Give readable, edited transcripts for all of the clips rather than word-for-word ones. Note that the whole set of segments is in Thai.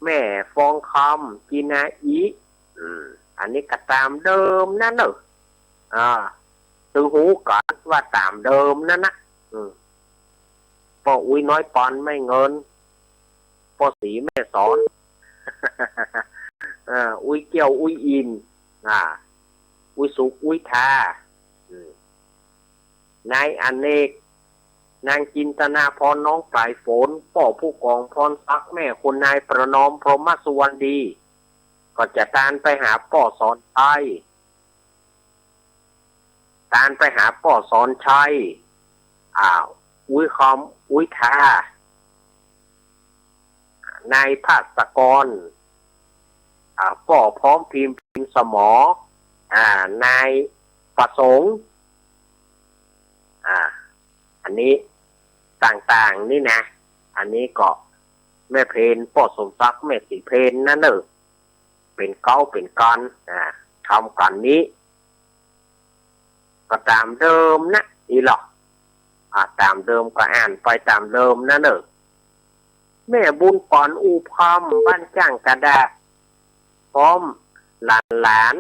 ม่ฟองคำจีนาอีอันนี้ก็ตามเดิมนั่นเนอะตึงหูก่อนว่าตามเดิมนั่นนะพออุ้ยน้อยปอนไม่เงินพอสีแม่สอนอุ้ยเกี่ยวอุ้ยอินอุ้ยสุกอุ้ยทานายอเนกนางจินตนาพรน้องปลายฝนพ่อผู้กองพรศักดิ์แม่คุณนายประนอมพรหมสุวรรณดีก็จะตานไปหาป่อสอนชัยตานไปหาป่อสอนชัยอุ้ยคอมอุ้ยทานายภาสกรป่อพร้อมพิมพ์สมอนายประสงค์อันนี้ต่างๆนี่นะอันนี้ก็แม่เพลนป่อสมศักดิ์แม่สีเพลนนั่นเนอะเป็นเก้าเป็นกันทำกันนี้ก็ตามเดิมนะอีหรอกตามเดิมก็อ่านไปตามเดิมนั่นเนอะแม่บุญก่อนอูพอมบ้านจ้างกระดาษพร้อมหลาน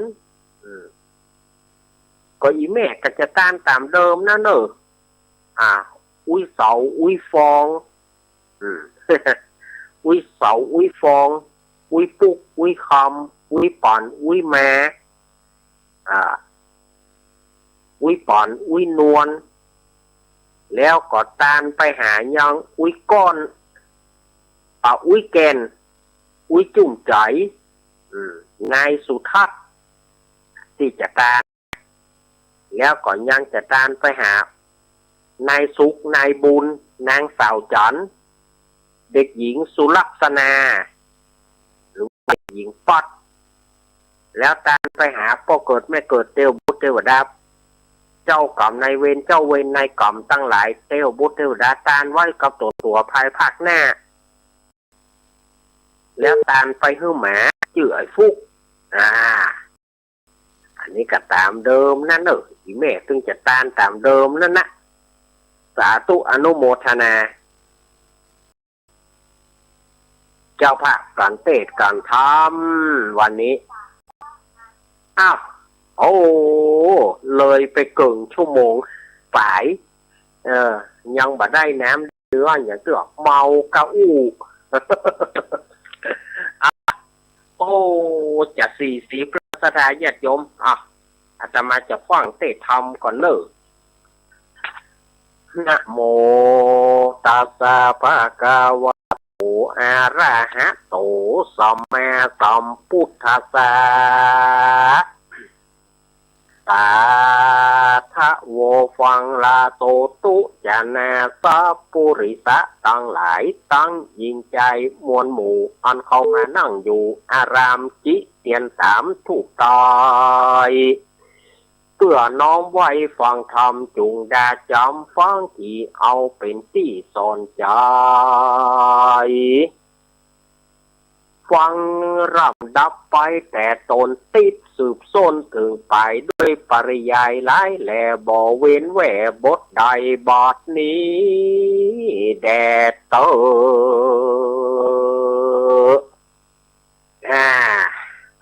ก็อีแม่ก็จะตามเดิมนั่นเนอะอุ้ยเสาอุ้ยฟองอุ้ยเสาอุ้ยฟองอุ้ยปุกอุ้ยคำอุ้ยป่อนอุ้ยแม่อุ้ยป่อนอุ้ยนวลแล้วก็ตานไปหายังอุ้ยก้อนอุ้ยแกนอุ้ยจุ่มใจนายสุทัศน์ที่จะตานแล้วก็ยังจะตานไปหานายสุขนายบุญนางสาวจันเด็กหญิงสุลักษณาหรือเด็กหญิงป๊อดแล้วตามไปหาพ่อเกิดแม่เกิดเทวบุตรเทวดาเจ้ากรรมนายเวรเจ้าเวรนายกรรมตั้งหลายเทวบุตรเทวดาตานไว้กับตัวภายภาคหน้าแล้วตามไปหื้อหมาชื่อไอ้ฟุกอันนี้ก็ตามเดิมนั่นเนอะที่แม่ซึ่งจะตามเดิมนั่นนะสาธุอนุโมทนาเจ้าภาพการเทศน์การธรรมวันนี้เลยไปเกินชั่วโมงฝ่ายยังบ่ได้น้ำเนื้ออย่างเตือกเมากะอู้จะสีพระสถาญาติโยมอาตมาจะฟังเทศน์ธรรมก่อนเลยนะโมตัสสะภะคะวะโตอะระหะโตสัมมาสัมพุทธัสสะสาธะโวฟังลาโตตุจานาสัพปุริสะตั้งหลายตั้งยิงใจมวลหมู่อันเข้ามานั่งอยู่อารามจิเตียนสามถูกตายเพื่อน้อมไว้ฟังธรรมจุงดาจำฟังที่เอาเป็นที่สอนใจฟังรำดับไปแต่ตนติดสืบส้นถึงไปด้วยปริยายหลายแหล่บ่เว้นแหวบทใดบทนี้แดดเตอ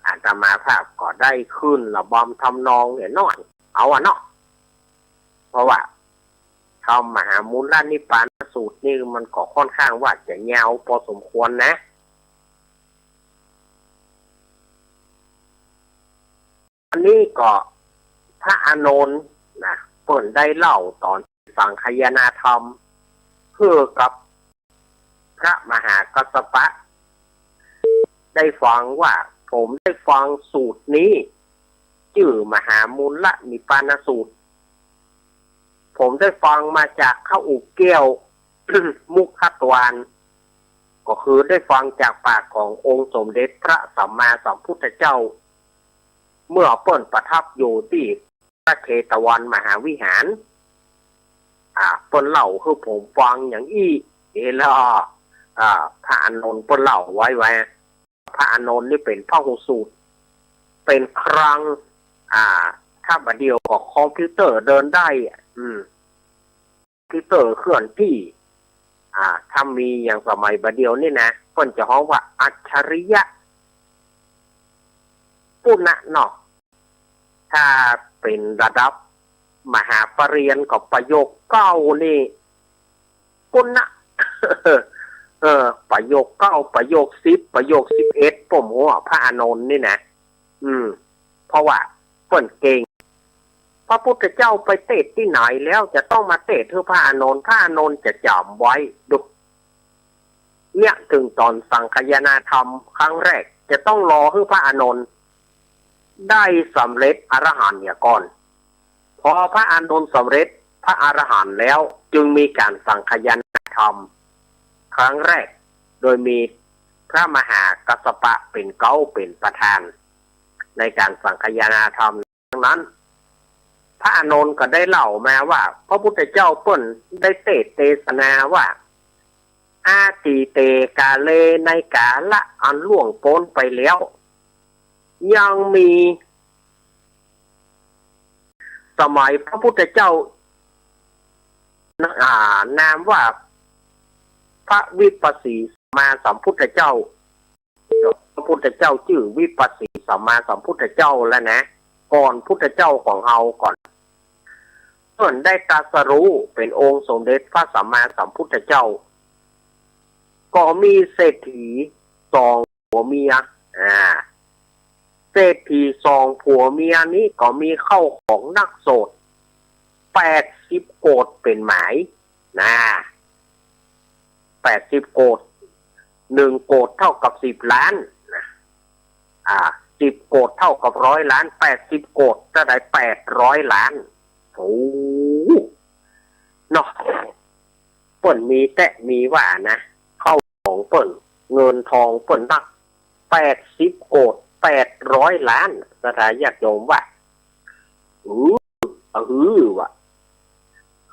อาตมาภาพก็ได้ขึ้นระบำทำนองเนี่ยน้อยเอาเนาะเพราะว่าทำมหามูลนิพพานสูตรนี่มันก็ค่อนข้างว่าจะยาวพอสมควรนะอันนี้ก็พระอานนท์นะเปิ่นได้เล่าตอนฟังคยนาธรรมเพื่อกับพระมหากัสสปะได้ฟังว่าผมได้ฟังสูตรนี้ชื่อมหามูลนิพพานสูตรผมได้ฟังมาจากข้าอุกเกี้ยว มุขตวานก็คือได้ฟังจากปากขององค์สมเด็จพระสัมมาสัมพุทธเจ้าเมื่อเปิ้นประทับอยู่ที่พระเชตวันมหาวิหารเปิ้นเล่าคือผมฟังอย่างแล้วพระอานนท์เปิ้นเล่าไว้พระอานนท์นี่เป็นพหูสูตรเป็นครั้งถ้าบัดเดียวก็คอมพิวเตอร์เดินได้คอมพิวเตอร์เคลื่อนที่ ถ้ามีอย่างสมัยบัดเดียวนี่นะเพิ่นจะฮ้องว่าอัจฉริยะปุณณะเนาะถ้าเป็นระดับมหาปรริญญากับประโยคเก้านี่ปุณณะ ประโยคเก้าประโยค10ประโยค11ผมว่าพระอานนท์นี่นะเพราะว่าเพิ่นเก่งพระพุทธเจ้าไปเทศน์ที่ไหนแล้วจะต้องมาเทศน์ให้พระอานนท์พระอานนท์จะจำไว้ดูเนี่ยถึงตอนสังคายนาธรรมครั้งแรกจะต้องรอให้พระอานนท์ได้สำเร็จอรหันต์ก่อนพอพระอานนท์สำเร็จพระอรหันต์แล้วจึงมีการสังคายนาธรรมครั้งแรกโดยมีพระมหากัสสปะเป็นเก้าเป็นประธานในการสังคายนาธรรมนั้นพระอานนท์ก็ได้เล่ามาว่าพระพุทธเจ้าเปิ้นได้เทศนาว่าอาติเตกาเลในกาละอันล่วงพ้นไปแล้วยังมีสมัยพระพุทธเจ้านามว่าพระวิปัสสีสัมมาสัมพุทธเจ้าพระพุทธเจ้าชื่อวิปัสสีสัมมาสัมพุทธเจ้าแล้วนะก่อนพุทธเจ้าของเราก่อนเพิ่นได้ตรัสรู้เป็นองค์สมเด็จพระสัมมาสัมพุทธเจ้าก็มีเศรษฐี2ผัวเมียเศรษฐี2ผัวเมียนี้ก็มีเข้าของนักโสด80โกฏเป็นหมาย80โกฏ1โกฏเท่ากับ10ล้าน10โกฏเท่ากับ100ล้าน80โกฏจะได้800ล้านโอ้เนาะเปิ้นมีแต่มีว่านะเข้าของเปิ้นเงินทองเปิ้นนัก80โกฏ800ล้านสถาญาติโยมว่าว่ะ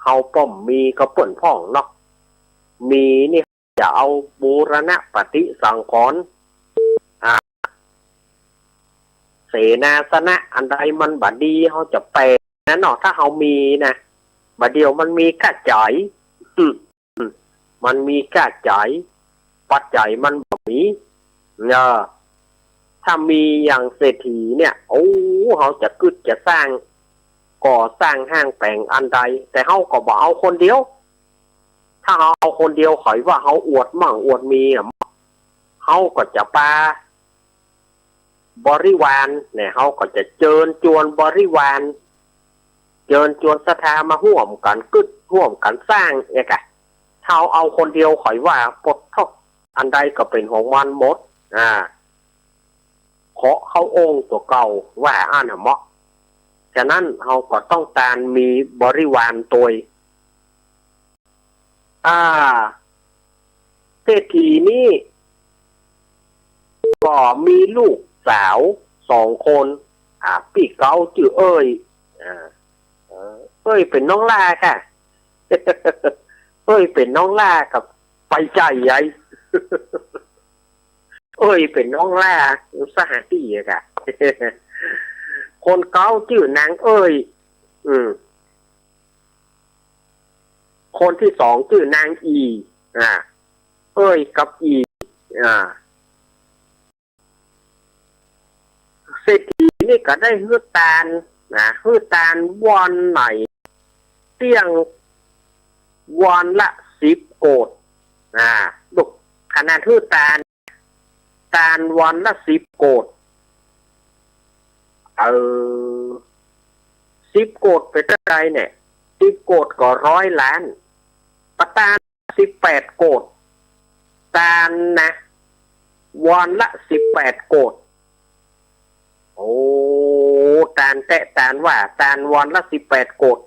เฮาป้อมมีก็เปิ้นพ่องเนาะมีนี่จะเอาบูรณะปฏิสังขรณ์เสนาสนะอันใดมันบัดดีเฮาจะแปลนะเนาะถ้าเฮามีนะบัดเดียวมันมีค่าจ่ายมันมีค่าจ่ายปัจจัยมันบ่มีถ้ามีอย่างเศรษฐีเนี่ยเฮาจะกึดจะสร้างก่อสร้างห้างแปลงอันใดแต่เฮาก็บ่เอาคนเดียวถ้าเฮาเอาคนเดียวข่อยว่าเฮาอวดมั่งอวดมีเฮาก็จะปาบริวารเนี่ยเฮาก็จะเชิญชวนบริวารเชิญชวนศรัทธามาร่วมกันกึดร่วมกันสร้างถ้าเอาคนเดียวข่อยว่าปดเท่าอันใดก็เป็นของมันหมดขอเข้าองค์ตัวเก่าว่าเหมาะฉะนั้นเฮาก็ต้องการมีบริวารตัวเศรษฐีนี่ก็มีลูกสาว2คนพี่เก้าชื่อเอ้ยเป็นน้องล่าค่ะ เป็นน้องล่ากับไปใจใหญ่เป็นน้องล่าสหตีค่ะ คนเก้าชื่อนางคนที่2ชื่อนางอีกับอีเศรษฐีนี่ก็ได้ฮื้อตาลวันไหนเตี้ยงวันละ10โกฏลูกขนาดฮื้อตาลวันละ10โกฏ10โกฏเป็นเท่าไหร่เนี่ย10โกฏก็100ล้านประตาน18โกฏตาลนะวันละ18โกฏตาลว่าตาลวันละ18โกฏ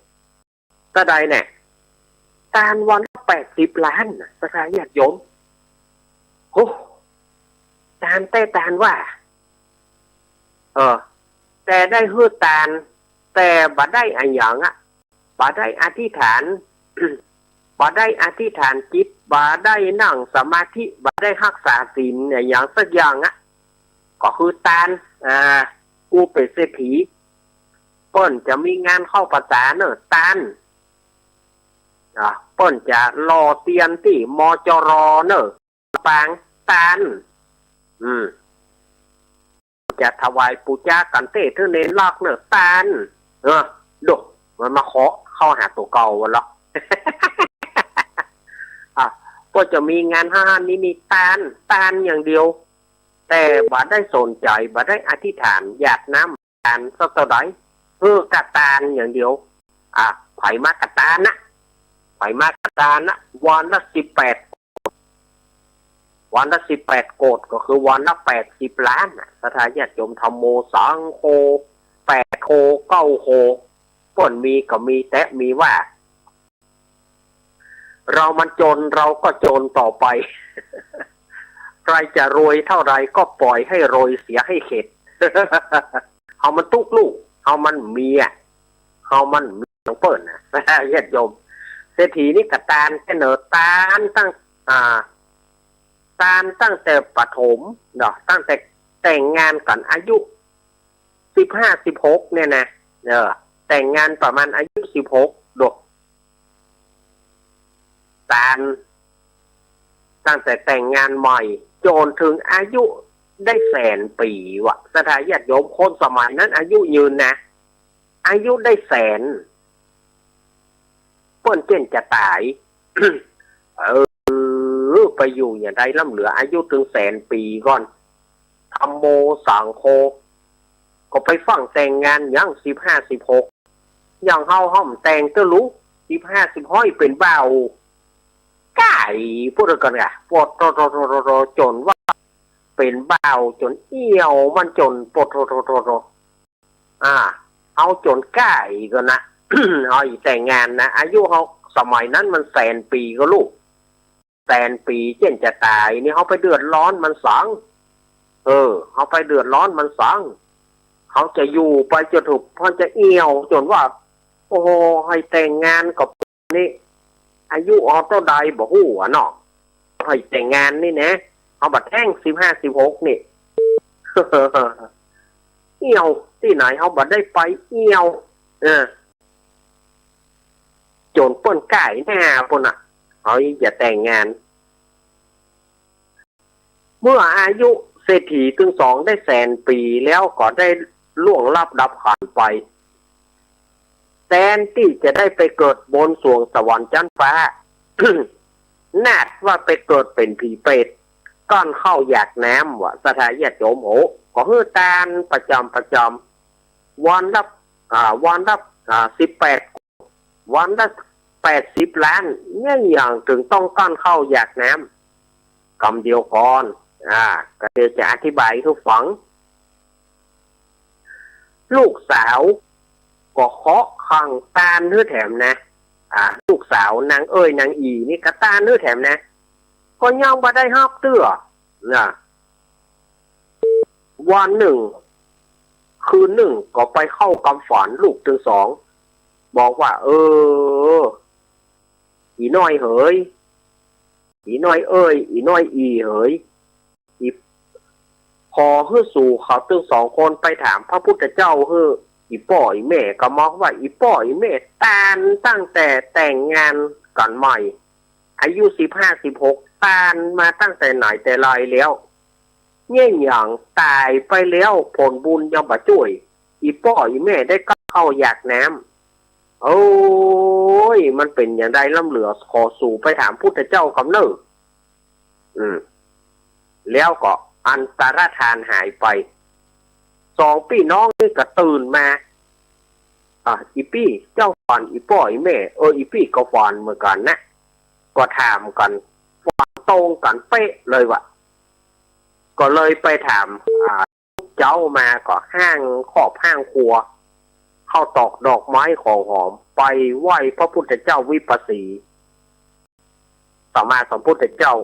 เท่าใดเนี่ยตาลวันละ80ล้านสถาญาติโยมตาลว่าแต่ได้ฮื้อตาลแต่บ่ได้อันหยังบ่ได้อธิษฐาน บ่ได้อธิษฐานจิตบ่ได้นั่งสมาธิบ่ได้รักษาศีลอย่างสักอย่างก็คือตาลกูเป็นเศรษฐีเปิ้นจะมีงานเข้าภาษาเนอะตาล เปิ้นจะรอเตียนที่มจรเนอะปางตานจะถวายปูจากันเต้เธอเน้นลอกเนอะตานดกมันมาเคาะเข้าหาตัวเก่าวันละ ก็จะมีงานห้านนี้มีตานอย่างเดียวแต่บ่ได้สนใจบ่ได้อธิษฐานอยากน้ำตานสักเท่าไหร่กะตานอย่างเดียวไผมากะตานนะไผมากะตานนะวันละ18โกดก็คือวันละ80 ล้านสถานญาติโยมธรรมโมสังโฆ8โฆ9โฆป่นมีก็มีแต่มีว่าเรามันจนเราก็จนต่อไป ใครจะรวยเท่าไรก็ปล่อยให้รวยเสียให้เข็ด เอามันตุกลูกเอามันเมียเอามันมีหลวงเปิ่นนะญาติโยมเศรษฐีนี่กะตานแค่เนอตานตั้งแต่ปฐมเนาะตั้งแต่แต่งงานกันอายุ15-16เนี่ยนะแต่งงานประมาณอายุ16ดกตานตั้งแต่แต่งงานใหม่จนถึงอายุได้100,000 ปีวะสถานญาติโยมคนสมัยนั้นอายุยืนนะอายุได้100,000เปิ้นเจนจะตาย ไปอยู่อย่างใดล่ำเหลืออายุถึง100,000 ปีก่อนธรรมโมสังโฆก็ไปฟังแต่งงานอย่าง15-16อย่างเฮาห้อมแต่งก็รู้15-16เป็นเบาไก่พูดกันไงปวดโรจนว่าเป็นเบาจนเอี่ยวมันจนปวดโรเอาจนไก่ก็นะ เอาแต่งงานนะอายุเขาสมัยนั้นมัน100,000 ปีก็ลูก100,000 ปีเช่นจะตายนี่เขาไปเดือดร้อนมันสังเขาไปเดือดร้อนมันสังเขาจะอยู่ไปจะถูกพอจะเอี่ยวจนว่าโอ้โหให้แต่งงานกับนี่อายุเอาเท่าใดบอกหูเนาะให้แต่งงานนี่นะเอาบัดแท่ง15-16นี่ เอี่ยวที่ไหนเขาบัดได้ไปเอี่ยวจนป้นไก่หน้าป้นเขาจะแต่งงานเมื่ออายุเศรษฐีถึง2ได้100,000 ปีแล้วก็ได้ล่วงลับดับขันไปแทนที่จะได้ไปเกิดบนสวงสวรรค์ชั้นฟ้า นาดว่าไปเกิดเป็นผีเปรตก้อนเข้าอยากน้ำว่ะสถานญาติโยมโหก็ฮือตานประจำวันละ18วันละ80 ล้านเนี่ยอย่างถึงต้องก้อนเข้าอยากน้ำคำเดียวก่อนก็เดี๋ยวจะอธิบายทุกฝังลูกสาวก็เคาะขังตานเนื้อแถมนะลูกสาวนางนางอีนี่ก็ตานเนื้อแถมนะก็ยังบ่ได้ฮับเตื้อนะวันหนึ่งคืนหนึ่งก็ไปเข้ากำฝันลูกถึง2บอกว่าอีน้อยเหยอีน้อยอีน้อยอีเหยอีพอฮื้อสู่เขาถึง2คนไปถามพระพุทธเจ้าฮื้ออีป่ออีแม่ก็มองว่าอีป่ออีแม่ตานตั้งแต่แต่งงานกันใหม่อายุ15-16ตานมาตั้งแต่ไหนแต่ไรแล้วเนี่ยอย่างตายไปแล้วผลบุญยังบ่ช่วยอีป่ออีแม่ได้เข้าอยากน้ำโอ้ยมันเป็นอย่างไรล่ำเหลือขอสู่ไปถามพุทธเจ้าคำเนอแล้วก็อันตรธานหายไป2 พี่น้องนี่ก็ตื่นมาอีปี้เจ้าฝันอีป่ออีแม่อีปี้ก็ฝันเหมือนกันนะก็ถามกันฝันตรงกันเป๊ะเลยวะก็เลยไปถามเจ้ามาก็ห้างขอบห้างครัวเข้าตอกดอกไม้ของหอมไปไหว้พระพุทธเจ้าวิปัสสีต่อมาสมพุทธเจ้า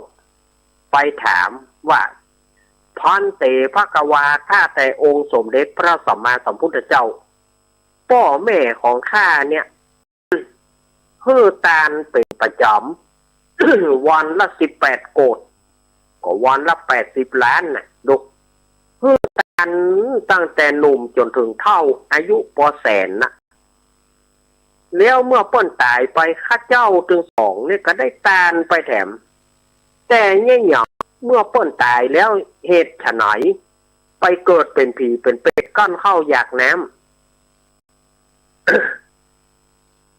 ไปถามว่าพันเตภกวาข้าแต่องค์สมเด็จพระสัมมาสัมพุทธเจ้าพ่อแม่ของข้าเนี่ยฮือตานเป็นประจำ วันละ18 โกดก็วันละ80 ล้านนะดูฮือตานตั้งแต่หนุ่มจนถึงเท่าอายุป.แสนนะ แล้วเมื่อเปิ้นตายไปข้าเจ้าถึงสองเนี่ยก็ได้ตานไปแถมแต่เนี่ยหยองเมื่อเปิ้นตายแล้วเหตุไฉนไปเกิดเป็นผีเป็นเป็ดก้อนเข้าอยากน้ำ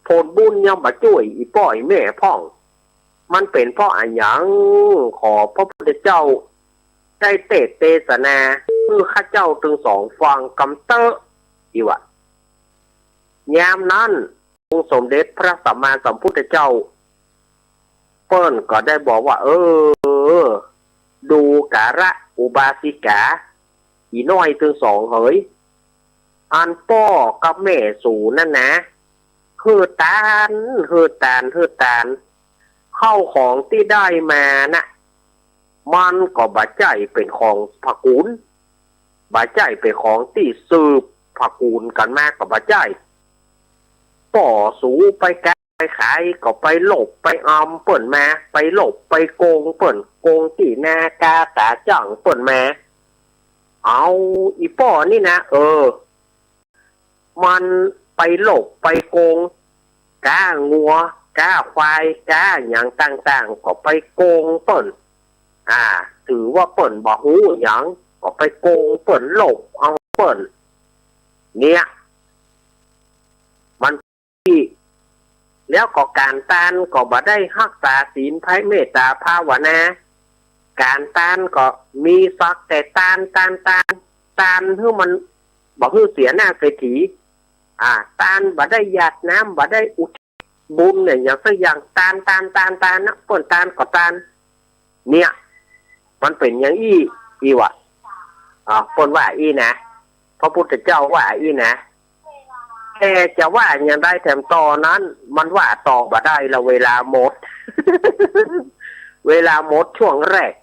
ผลบุญยังบ่ช่วยอีป้อยแม่พ่องมันเป็นเพราะอันหยังขอพระพุทธเจ้าได้เทศนาเพื่อข้าเจ้าถึงสองฟังกำเตออีวะยามนั้นองค์สมเด็จพระสัมมาสัมพุทธเจ้าเปิ้นก็ได้บอกว่าดูกะระอุบาสิกาอีน้อยถึงสองเฮ้ยอันป้อกับแม่สู่นั่นนะคือตานเข้าของที่ได้มานะมันก็บาใจเป็นของพระกูลบาใจเป็นของที่สืบพระกูลกันมากกับบาใจป่อสูไปแกไปขายก็ไปหลบไปอมเปิ่นมาไปหลบไปโกงเปิ่นโกงที่นากาตาจังเปิ่นมาเอาอีป่อนี่นะมันไปหลบไปโกงก้างัวก้าควายก้าอย่างต่างๆก็ไปโกงเปิ่นถือว่าเปิ่นบ่ฮู้หยังก็ไปโกงเปิ่นหลบเอาเปิ่นเนี่ยมันที่แล้วก็การตานก็บ่ได้รักษาศีลไผเมตตาภาวนาการตานก็มีสักแต่ตานให้มันบ่ฮื้อเสียหน้าเศรษฐีตานบ่ได้หยาดน้ำบ่ได้อุทิศบุญเนี่ยอย่างสักอย่างตานนะเปิ้นตานก็ตานเนี่ยมันเป็นอย่างอีวะเปิ้นว่าอีนะพระพุทธเจ้าว่าอีนะแต่จะว่าอย่างไรแถมต่อนั้นมันว่าต่อบ่ได้ละเวลาหมด เวลาหมดช่วงแรก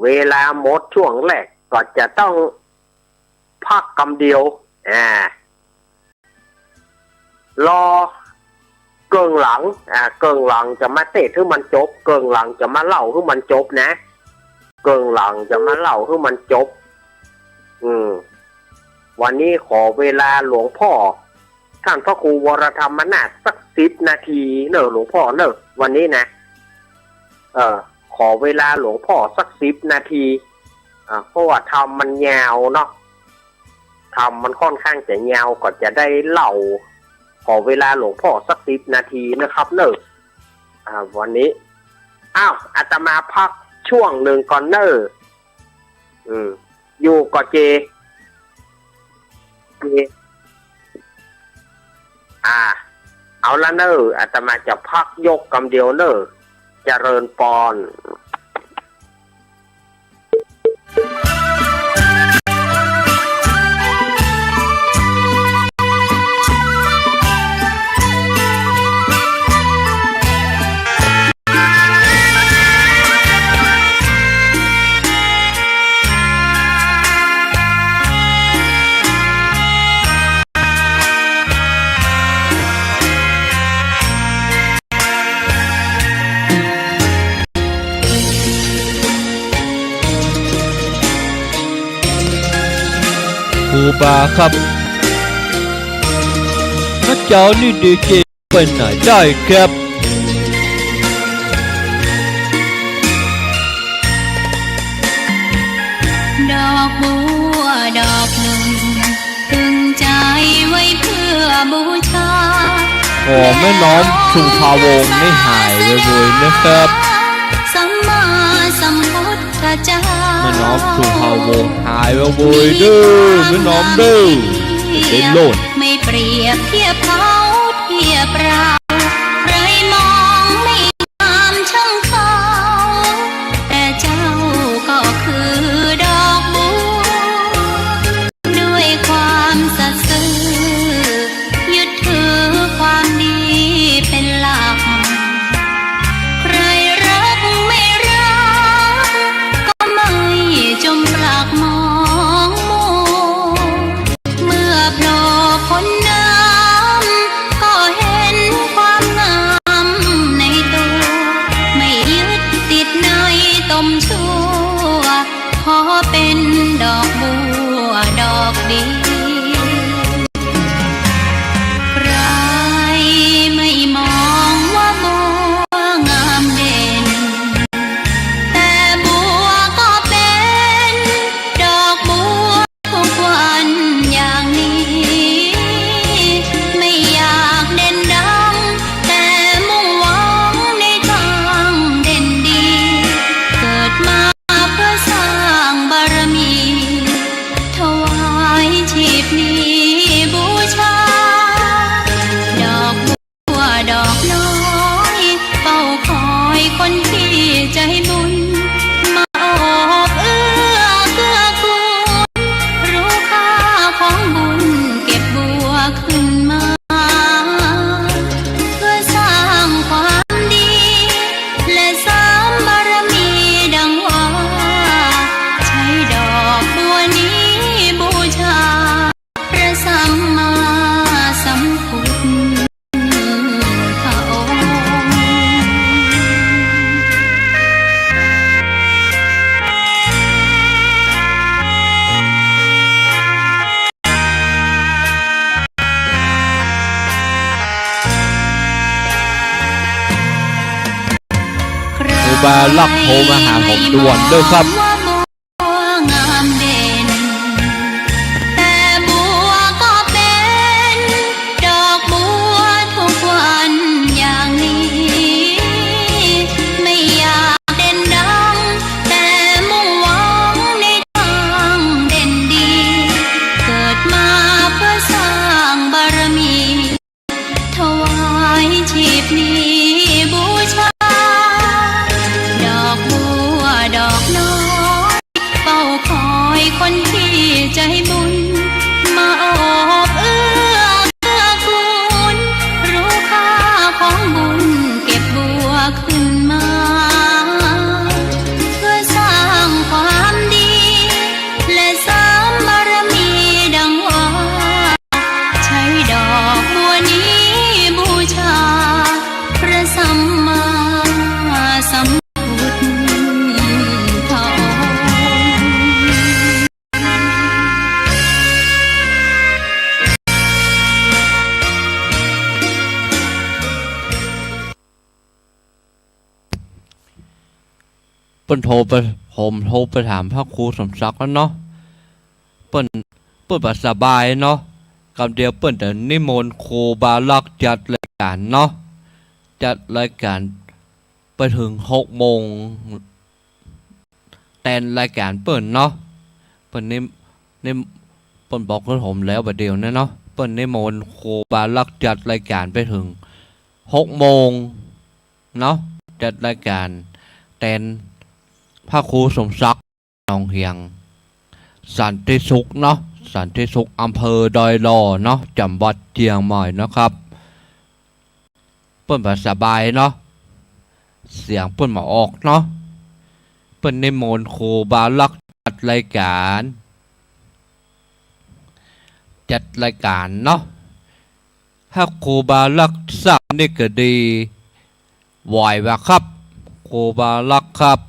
เวลาหมดช่วงแรกก็จะต้องพักคำเดียวรอเกิงหลังเกิงหลังจะมาเตะให้มันจบเกิงหลังจะมาเล่าให้มันจบนะเกิงหลังจะมาเล่าให้มันจบวันนี้ขอเวลาหลวงพ่อท่านพระครูวรธรรมนาถสัก10 นาทีเนอะหลวงพ่อเนอะวันนี้นะขอเวลาหลวงพ่อสัก10 นาทีเพราะว่าทำมันยาวเนาะทำมันค่อนข้างจะยาวก็จะได้เล่าขอเวลาหลวงพ่อสัก10 นาทีนะครับเนอะวันนี้อาตมาพักช่วงหนึ่งก่อนเนอะอยู่ก่อเจเอาละเนอะอาตมาจะพักยกคำเดียวเนอะเจริญปอนครูบาครับพระเจ้านี่ดีเจไปไหนได้ครับดอกบัวดอกหนึ่งตึงใจไว้เพื่อบูชาขอแม่น้อมสุภาวงศ์ไม่หายเลยนะครับสัมมาสัมพุทธเจ้าแม่น้อมสุภาวงศ์หายเลยเด้อแม่น้อมเด้อเป็นโลดไม่เปรียบเทียบเขาเทียบเราไรมองไม่งามช่างเขาแต่เจ้าก็คือดอกบัวด้วยความสัตย์ซื่อยึดถือความดีเป็นหลักใครรักไม่รักก็ไม่จมปลักมองมัวเมื่อโผล่พ้นน้ำก็เห็นความงามในตัวไม่ยึดติดในตมชั่วขอเป็นดอกบัวดอกเดียว บาลักโทรมาหาผมด่วนด้วยครับ ว่าบัวงามเด่นแต่บัวก็เป็นดอกบัวทุกวันอย่างนี้ไม่อยากเด่นดังแต่มุ่งหวังในทางเด่นดีเกิดมาเพื่อสร้างบารมีถวายชีพนี้บูชาดอกบัวดอกน้อยเฝ้าคอยคนที่ใจบุญมาโอบเอื้อเกื้อกูลรู้ค่าของบุญเก็บบัวขึ้นมาเพื่อสร้างความดีและสร้างบารมีดังว่าใช้ดอกบัวนี้บูชาพระสัมมาสัมพุทธองค์ เปิ้นโทรไปผมโทรไปถามพระครูสมศักดิ์แล้วเนาะเปิ้นบ่สบายเนาะกำเดียวเปิ้นแต่นิมนต์ครูบาลักจัดรายการเนาะจัดรายการไปถึง6 โมงแต่รายการเปิ้นเนาะเปิ้นนี่เปิ้นบอกกับผมแล้วบัดเดียวนะเนาะเปิ้นนิมนต์ครูบาลักจัดรายการไปถึง6 โมงเนาะจัดรายการแต่พระครูสมศักดิ์หนองเฮียงสันติสุขเนาะสันติสุขอำเภอดอยหล่อเนาะจังหวัดเชียงใหม่นะครับเปิ้นบ่สบายเนาะเสียงเปิ้นมาออกเนาะเปิ้นนิมนต์ครูบาลักจัดรายการเนาะถ้าครูบาลักสักนี่ก็ดีไหวว่าครับครูบาลักครับ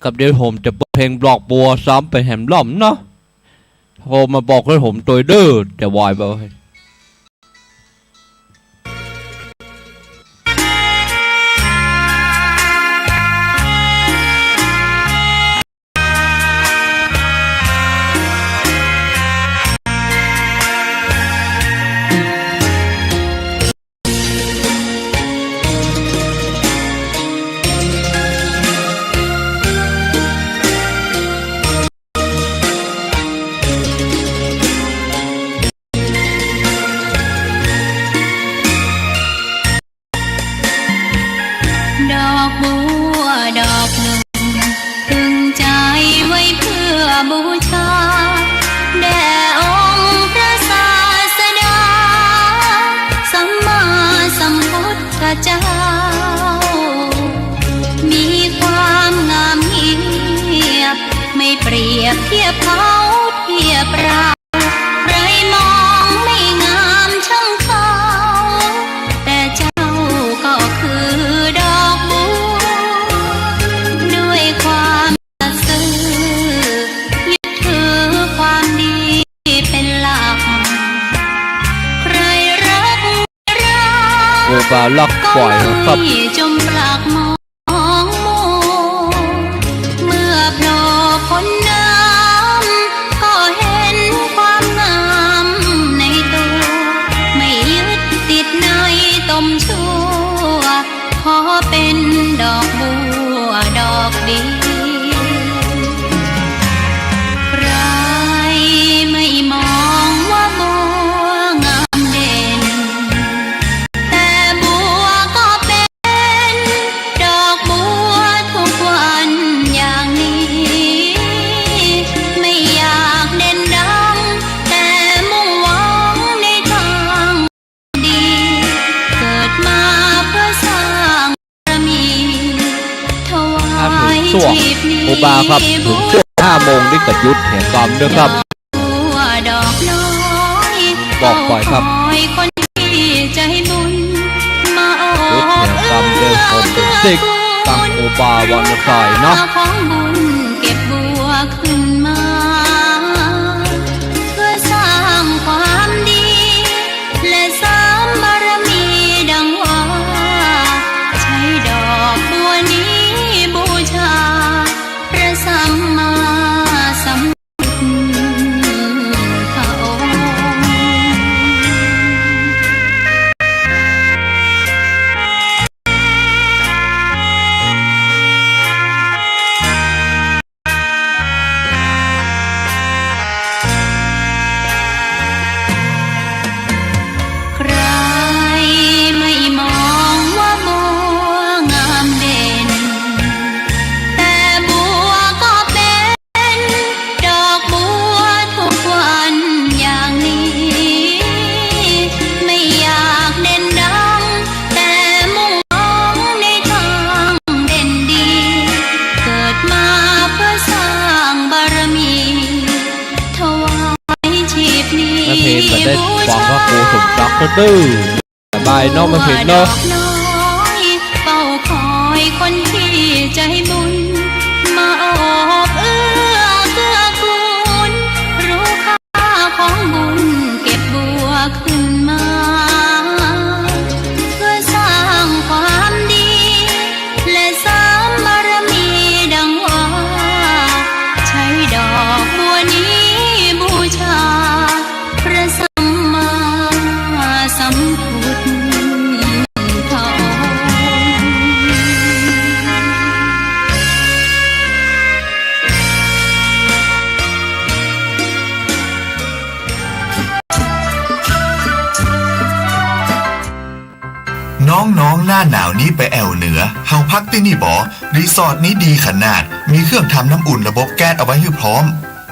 กับเดี๋ยวผมจะเปิดเพลงดอกบัวซ้ำไปแหมล่อมเนาะโทรมาบอกให้ผมตัวดื้อจะวายไปดอกบัวดอกหนึ่งตึงใจไว้เพื่อบูชาแด่องค์พระศาสดาสัมมาสัมพุทธเจ้ามีความงามเงียบไม่เปรียบเทียบเขาเทียบเราใครมองไม่งามช่างเขาแต่เจ้าก็คือดอกบัวด้วยความสัตย์ซื่อยึดถือความดีเป็นหลักใครรักรัก ครูบาลักปล่อยครับ จมปลักมองมัวเมื่อโผล่พ้นน้ำก็เห็นความงามในตัวไม่ยึดติดในตมชั่วขอเป็นดอกบัวดอกดีใครไม่มองว่าบัวงามเด่นแต่บัวก็เป็นดอกบัวทุกวันอย่างนี้ไม่อยากเด่นดังแต่มุ่งหวังในทางดีเกิดมาเพื่อสร้างบารมีถวา ถ้าถึ ย งช่วง ชีพนี้ ครูบาครับถึงช่วง5 โมงนี่ก็หยุดแห่งกรรมด้วยครับ บัวดอกน้อย บอกปล่อยครับ เฝ้าคอยคนที่ใจบุญมาโอ หยุด บ แห่งกรรมเดินผมเป็นซิกตั้งครูบาวันใส่เนาะ ของบุญเก็บบัวขึ้นมาเพื่อสร้างความดีและสร้างบารมีดังว่า ก็ดื้อสบายเนาะมาเห็นเนาะ น้อยเฝ้าคอยคนที่ใจบุญมาโอบเอื้อเกื้อกูลรู้ค่าของบุญเก็บบัวขึ้นมาเพื่อสร้างความดีและสร้างบารมีดังว่าใช้ดอกบัวนี้บูชาพระสัมมาสัมพุทธ น้องๆหน้าหนาวนี้ไปแอวเหนือเฮาพักที่นี่บ่รีสอร์ทนี้ดีขนาดมีเครื่องทำน้ำอุ่นระบบแก๊สเอาไว้ให้พร้อม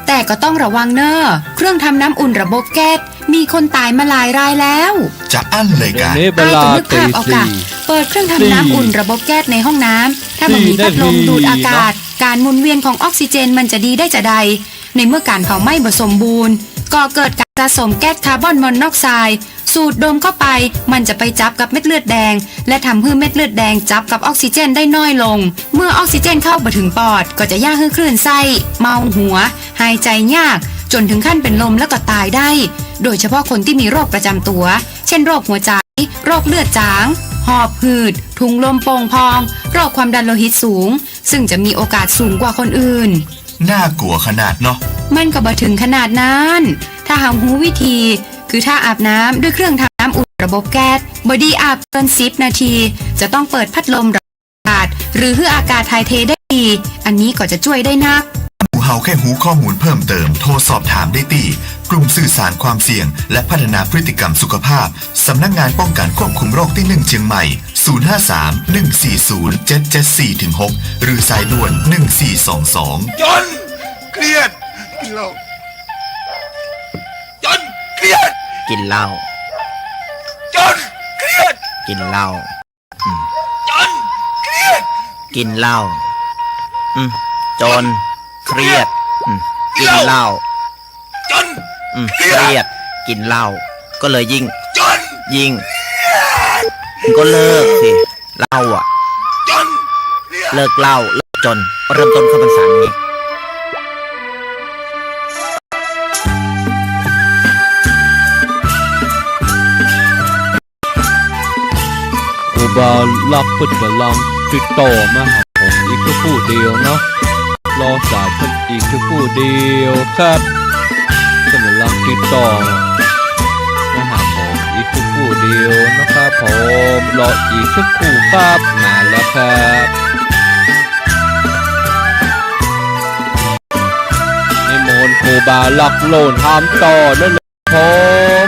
แต่ก็ต้องระวังเนอะเครื่องทำน้ำอุ่นระบบแก๊สมีคนตายมาหลายรายแล้วจะอั้นเลยกันเวลาตี เปิดเครื่องทำน้ำอุ่นระบบแก๊สในห้องน้ำถ้ามันมีพัดลมดูดอากาศการหมุนเวียนของออกซิเจนมันจะดีได้จะใดในเมื่อการเผาไหม้บ่สมบูรณ์ก็เกิดการสะสมแก๊สคาร์บอนมอนอกไซด์สูดดมเข้าไปมันจะไปจับกับเม็ดเลือดแดงและทำให้เม็ดเลือดแดงจับกับออกซิเจนได้น้อยลงเมื่อออกซิเจนเข้าไปถึงปอดก็จะย่าให้คลื่นไส้เมาหัวหายใจยากจนถึงขั้นเป็นลมแล้วก็ตายได้โดยเฉพาะคนที่มีโรคประจำตัวเช่นโรคหัวใจโรคเลือดจางหอบหืดถุงลมโป่งพองโรคความดันโลหิตสูงซึ่งจะมีโอกาสสูงกว่าคนอื่นน่ากลัวขนาดเนาะมันก็บ่ถึงขนาดนั้นถ้าหากรู้วิธีคือถ้าอาบน้ำด้วยเครื่องทำน้ำอุ่นระบบแก๊สบอดี้อาบเกิน10 นาทีจะต้องเปิดพัดลมระบายอากาศหรือให้อากาศถ่ายเทได้ดีอันนี้ก็จะช่วยได้นักหูเฮาแค่หูข้อมูลเพิ่มเติมโทรสอบถามได้ที่กลุ่มสื่อสารความเสี่ยงและพัฒนาพฤติกรรมสุขภาพสำนักงานป้องกันควบคุมโรคที่1เชียงใหม่053-140-774-6หรือสายด่วน1422จนเครียดกินเหล้าจนเครียดกินเหล้าจนเครียดกินเหล้าจนเครียดกินเหล้าจนเครียดกินเหล้าจนเครียดกินเหล้าก็เลยยิ่งก็เลิกสิเหล้าอ่ะจนเลิกเหล้าเลิกจนเริ่มต้นเข้าพรรษานี้บาลักพุทธบาลังติดต่อมาหาผมอีกชั่วครู่เดียวเนาะรอสายเพิ่นอีกชั่วครู่เดียวครับกำลังติดต่อมาหาผมอีกชั่วครู่เดียวนะครับผมรออีกชั่วครู่ครับมาแล้วครับนิมนต์ครูบาลักโลนทำต่อนั่นเลยผม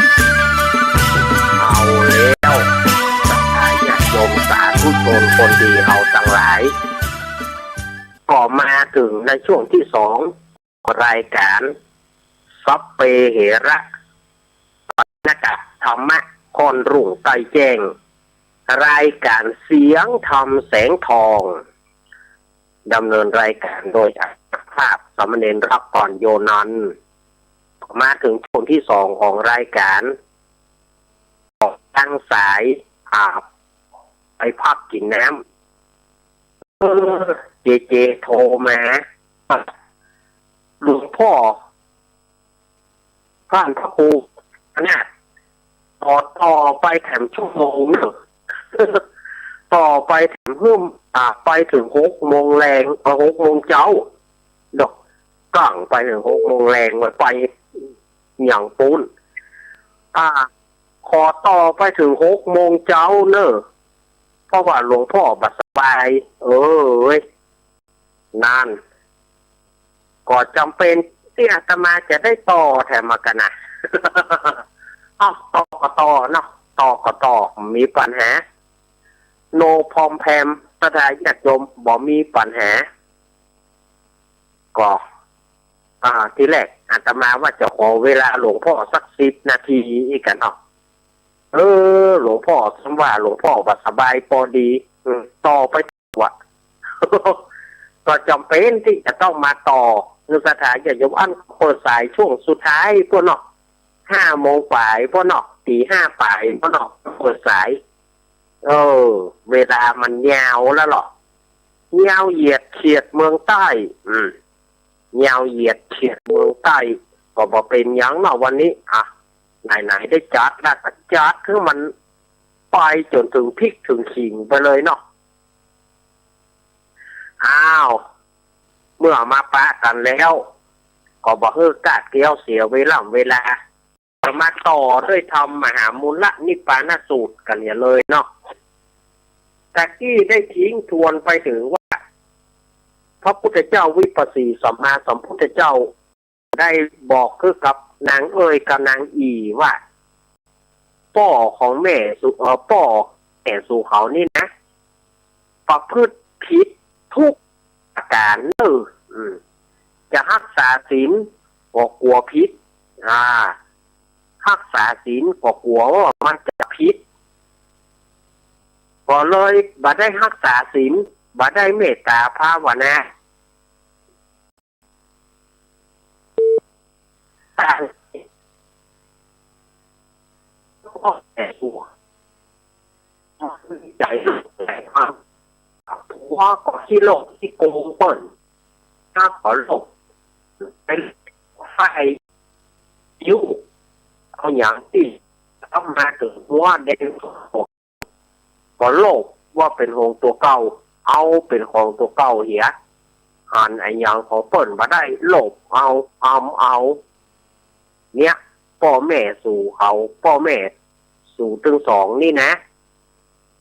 เอาแล้วโยมสาธุชนคนดีเฮาทั้งหลายก็มาถึงในช่วงที่2รายการซับเปเหระนกะธรรมะคนรุ่งไตแจ้งรายการเสียงธรรมแสงทองดำเนินรายการโดยภาพสามเณรรักก่อนโยนันมาถึงช่วงที่2ของรายการตั้งสายไปพักกินน้ำเจโทรมาหลวงพ่อท่านพระครูเนี่ยต่อไปแถมชั่วโมงหนึ่งต่อไปแถมเพิ่มไปถึง6 โมงแรง6 โมงเช้าดอกก่างไปถึง6 โมงแรงไปอย่างปูนขอต่อไปถึง6 โมงเช้าเนอะเพราะว่าหลวงพ่อบัดสบายนั่นก็จำเป็นที่อาตมาจะได้ต่อแถมมากันนะต่อก็ต่อเนาะต่อก็ต่อมีปัญหาโนพอมแพมสถานญาติโยมบ่มีปัญหาก็ทีแรกอาตมาว่าจะขอเวลาหลวงพ่อสัก10 นาทีอีกกันเนาะหลวงพ่อสมว่าหลวงพ่อว่าสบายพอดีต่อไปวะ ก็จำเป็นที่จะต้องมาต่อในสถานญาติโยมอันเปิดสายช่วงสุดท้ายพวกเนาะ 5 โมงป่ายพ่อเนาะตี 5ป่ายพ่อเนาะเปิดสายเวลามันยาวแล้วหรอยาวเหยียดเฉียดเมืองใต้ยาวเหยียดเฉียดเมืองใต้ก็บอกเป็นหยังเนาะวันนี้ไหนได้จัดแล้วก็จัดคือมันไปจนถึงพริกถึงขิงไปเลยเนาะเมื่อมาปะกันแล้วก็บอกกาดเกี้ยวเสียเวลาจะมาต่อด้วยทำมหามูลนิพพานสูตรกันอย่าเลยเนาะตะกี้ได้ทิ้งทวนไปถึงว่าพระพุทธเจ้าวิปัสสีสัมมาสัมพุทธเจ้าได้บอกคือกับนางเอ๋ยกับนางอีว่าป่อของแม่ป่อแม่สู่เขานี่นะประพฤติผิดทุกประการจะรักษาศีลก็กลัวผิดรักษาศีลก็กลัวว่ามันจะผิดก็เลยบ่ได้รักษาศีลบ่ได้เมตตาภาวนาแต่ตัวใจความผัวก็ที่โลกที่โกงเปิ่นถ้าขอโลกเป็นไฟยุ่งเอาอย่างที่ต้องมาถึงว่าเด็กก็โลกว่าเป็นของตัวเก่าเอาเป็นของตัวเก่าเหี้ยหันไอ้อย่างของเปิ่นมาได้โลกเอาเนี่ยพ่อแม่สู่เขาพ่อแม่สู่ถึง2นี่นะ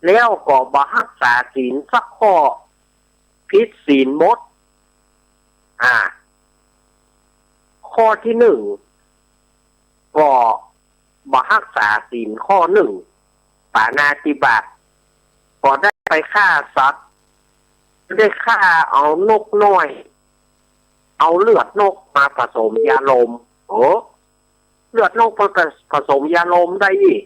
แล้วก็บ่รักษาศีลสักข้อผิดศีลหมดข้อที่1ก็บ่รักษาศีลข้อ1ปาณาติบาตก็ได้ไปฆ่าสัตว์ได้ฆ่าเอานกน้อยเอาเลือดนกมาผสมยาลมเลือดนกผสมยาลมได้อีก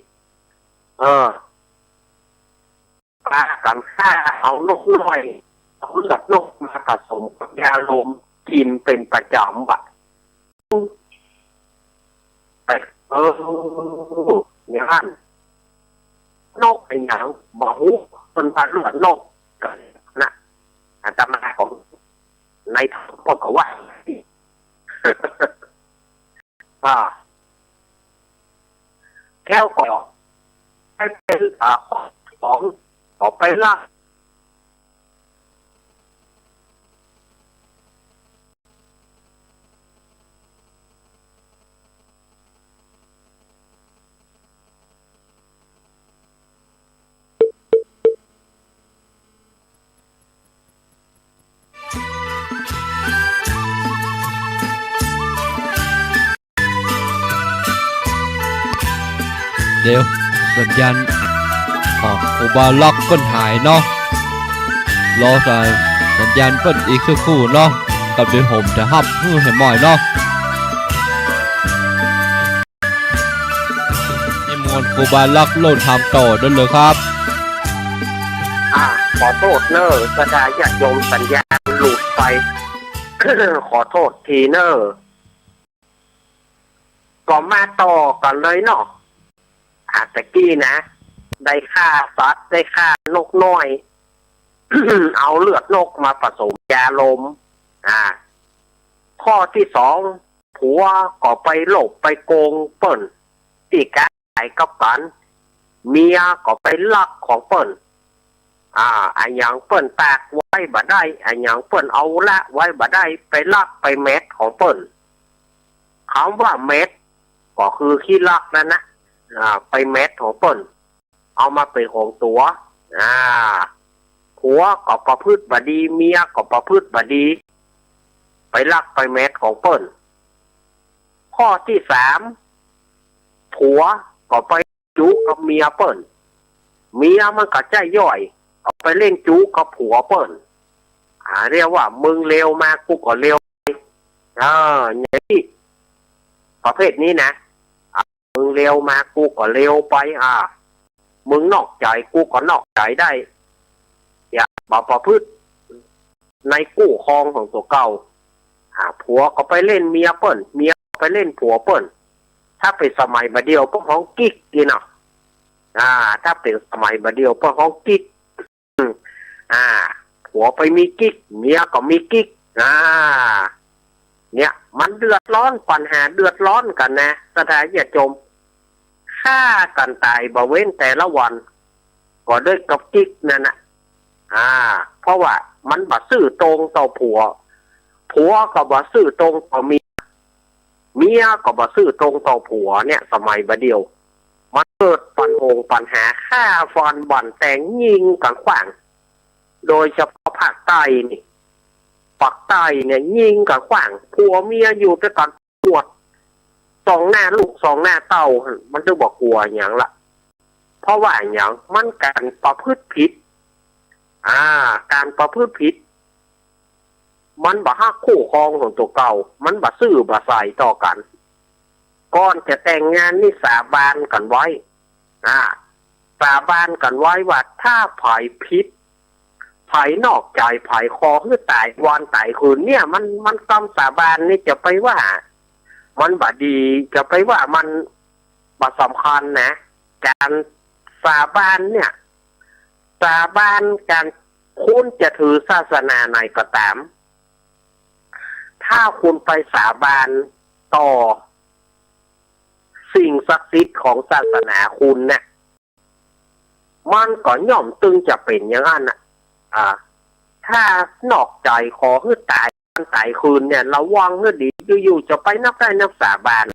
ปากันฆ่าเอานกน้อยเอาเลือดนกมาผสมกับยาลมกินเป็นประจำอย่างนั้นนกไอ้หยังบอกคนพาเลือดนกกันนะอาตมาของในทางพ่อก็ว่าแก้วก่อให้เป็นของต่อไปล่ะเดี๋ยวสัญญาณของโอบาล็อกเปิ้นหายเนาะรอสัญญาณเปิ้นอีกสักครู่เนาะกับเดี๋ยวผมจะฮับเพื่อให้หมอยเนาะให้มวลโอบาล็อกโหลดทำต่อได้เลยครับขอโทษเนอะกระดาษญาติโยมสัญญาณหลุดไป ขอโทษทีเนอะก็มาต่อกันเลยเนาะตะกี้นะได้ฆ่าสัตว์ได้ฆ่านกน้อย เอาเลือดนกมาผสมยาลมข้อที่2ผัวก็ไปหลบไปโกงเปิ้นตีกันไอ้กับกันเมียก็ไปลักของเปิ้นอันอย่างเปิ้นตากไว้บ่ได้อันอย่างเปิ้นเอาละไว้บ่ได้ไปลักไปเม็ดของเปิ้นคำว่าเม็ดก็คือขี้ลักนั่นนะไปเม็ดของเปิ้นเอามาเป็นของตัวผัวก็ประพฤติบ่ดีเมียก็ประพฤติบ่ดีไปลักไปเม็ดของเปิ้นข้อที่3ผัวก็ไปจุกับเมียเปิ้นเมียมันก็ใจย่อยเอาไปเล่นจุกับผัวเปิ้นเรียกว่ามึงเลวมากูก็เลวอย่างนี้ประเภทนี้นะมึงเลวมากูก็เลวไปมึงนอกใจกูก็นอกใจได้อย่าประพฤติในกู้ครองของตัวเก่าผัวก็ไปเล่นเมียเปิ้นเมียไปเล่นผัวเปิ้น ถ้าเป็นสมัยบาเดียวพวกห้องกิ๊กนี่เนาะถ้าเป็นสมัยบาเดียวพวกห้องกิ๊กผัวไปมีกิ๊กเมียก็มีกิ๊กเนี่ยมันเดือดร้อนปัญหาเดือดร้อนกันนะสถานอย่าจมฆ่ากันตายบ่เว้นแต่ละวันก็ด้วยกับกิ๊กนั่นน่ะเพราะว่ามันบ่ซื่อตรงต่อผัวก็บ่ซื่อตรงต่อเมียก็บ่ซื่อตรงต่อผัวเนี่ยสมัยบาเดียวมันเกิดปัญหาฆ่าฟันบ่อนแต่งยิงกันขวางโดยเฉพาะภาคใต้นี่ภาคใต้เนี่ยยิงกันขวางผัวเมียอยู่ด้วยกันปวดสองหน้าลูกสองหน้าเต้ามันจะบอกกลัวอย่างละเพราะว่าอย่างมันการประพฤติผิดการประพฤติผิดมันบ่ฮักคู่ครองของตัวเก่ามันบ่ซื่อบ่ใส่ต่อกันก่อนจะแต่งงานนี่สาบานกันไว้สาบานกันไว้ว่าถ้าไผผิดไผนอกใจไผคอคือตายวันตายคืนเนี่ยมันคำสาบานนี่จะไปว่ามันบ่ดีจะไปว่ามันบ่สำคัญนะการสาบานเนี่ยสาบานการคุณจะถือศาสนาไหนก็ตามถ้าคุณไปสาบานต่อสิ่งศักดิ์สิทธิ์ของศาสนาคุณเนี่ยมันก็ย่อมตึงจะเป็นอย่างนั้นถ้านอกใจขอให้ตายคืนเนี่ยระวังให้ดีอยู่ๆจะไปนับได้นับสาบาน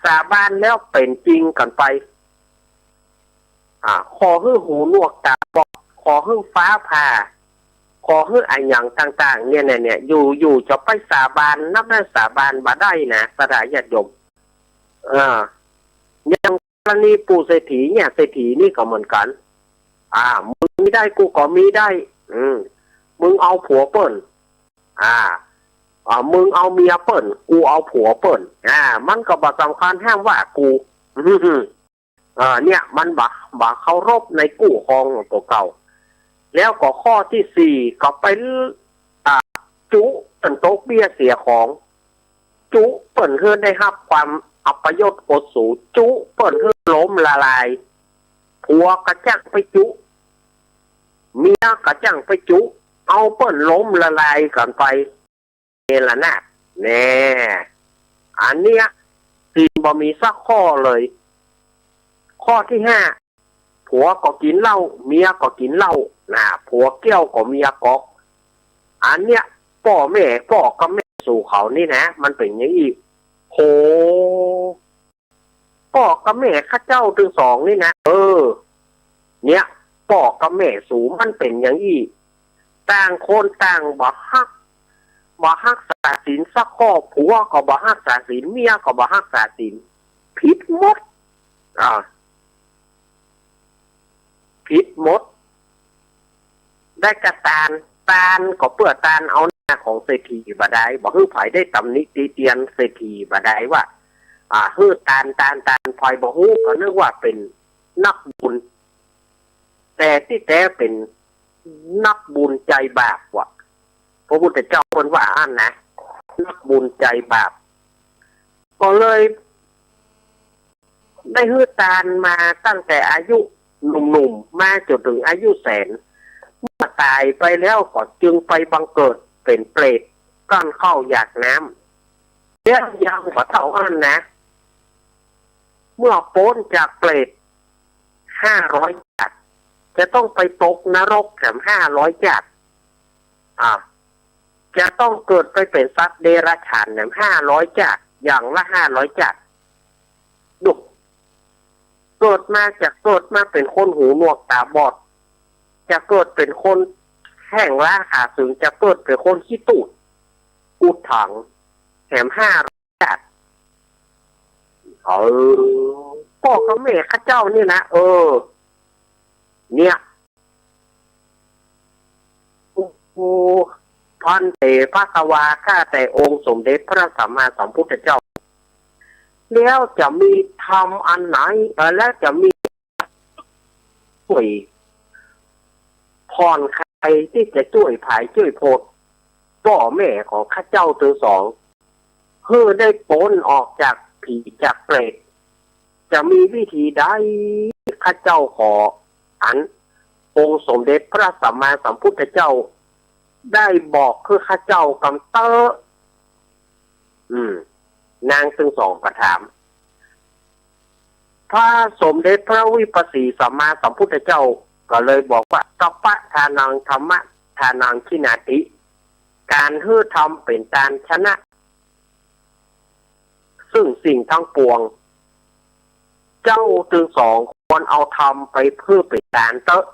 สาบานแล้วเป็นจริงกันไปขอให้หูหนวกตาบอดขอให้ฟ้าผ่าขอให้อะไรอย่างต่างๆเนี่ยอยู่จะไปสาบานนับได้สาบานบ่ได้นะสถานญาติโยมอย่างกรณีปู่เศรษฐีเนี่ยเศรษฐีนี่ก็เหมือนกันมึงมีได้กูก็มีได้มึงเอาผัวเปิ้นมึงเอาเมียเปิ้นกูเอาผัวเปิ้นมันก็บ่สำคัญห้ามว่ากูเนี่ยมันบ่เคารพในกู้ครองของตัวเก่าแล้วก็ข้อที่สี่ก็ไปจุเปิ้นตกเบี้ยเสียของจุเปิ้นเฮือได้รับความอัปยศโอสูจุเปิ้นเฮือล้มละลายผัวกระจังไปจุเมียกระจังไปจุเอาเปิ้นล้มละลายกันไปนี่ล่ะนะแน่อันเนี้ยศีลบ่มีสักข้อเลยข้อที่ห้าผัวก็กินเหล้าเมียก็กินเหล้าผัวเกี้ยวก็เมียกอกอันเนี้ยพ่อก็แม่สู่เขานี่นะมันเป็นอย่างนี้โหพ่อกับแม่ข้าเจ้าถึงสองนี่นะเนี่ยพ่อกับแม่สู่มันเป็นอย่างนี้ต่างคนต่างบ่ฮักษาศีลสักข้อผัวก็บ่ฮักษาศีลเมียก็บ่ฮักษาศีลผิดหมดผิดหมดได้กระตานก็เปื้อตานเอาหน้าของเศรษฐีบ่ได้บ่ฮื้อไผได้ตำหนิตีเตียนเศรษฐีบ่ได้ว่าฮื้อตานไผบ่ฮู้ก็นึกว่าเป็นนักบุญแต่ที่แท้เป็นนักบุญใจบาปว่ะพระพุทธเจ้าเพิ่นว่าอันนะนักบุญใจบาปก็เลยได้ฮื้อตานมาตั้งแต่อายุหนุ่มๆมาจนถึงอายุแสนเมื่อตายไปแล้วก็จึงไปบังเกิดเป็นเปรตก้อนเข้าอยากน้ำเรื่องยังกว่าเท่าอันนะเมื่อพ้นจากเปรต500 จักรจะต้องไปตกนรกแถม500 จักรจะต้องเกิดไปเป็นสัตว์เดรัจฉานแถม500 จักรอย่างละ500 จักรดุเกิดมาเป็นคนหูหนวกตาบอดจะเกิดเป็นคนแห้งล้าขาสึงจะเกิดเป็นคนขี้ตูดอุดถังแถม500 จักรพ่อกับแม่ข้าเจ้านี่นะเนี่ยพันเตภควาข้าแต่องค์สมเด็จพระสัมมาสัมพุทธเจ้าแล้วจะมีธรรมอันไหนและจะมีช่วยผ่อนใครที่จะช่วยผายช่วยโพดพ่อแม่ของข้าเจ้าทั้งสองเพื่อได้พ้นออกจาก ผีจากเปรตจะมีวิธีใดข้าเจ้าขออันองค์สมเด็จพระสัมมาสัมพุทธเจ้าได้บอกคือข้าเจ้ากำเตอนางซึ่งสองกระถามพระสมเด็จพระวิปัสสีสัมมาสัมพุทธเจ้าก็เลยบอกว่ากัปปะทานังธรรมะทานังขินาติการฮื้อทำเป็นการชนะ ซึ่งสิ่งทั้งปวงเจ้าถึงสองควรเอาทำไปเพื่อเป็นการเตอะ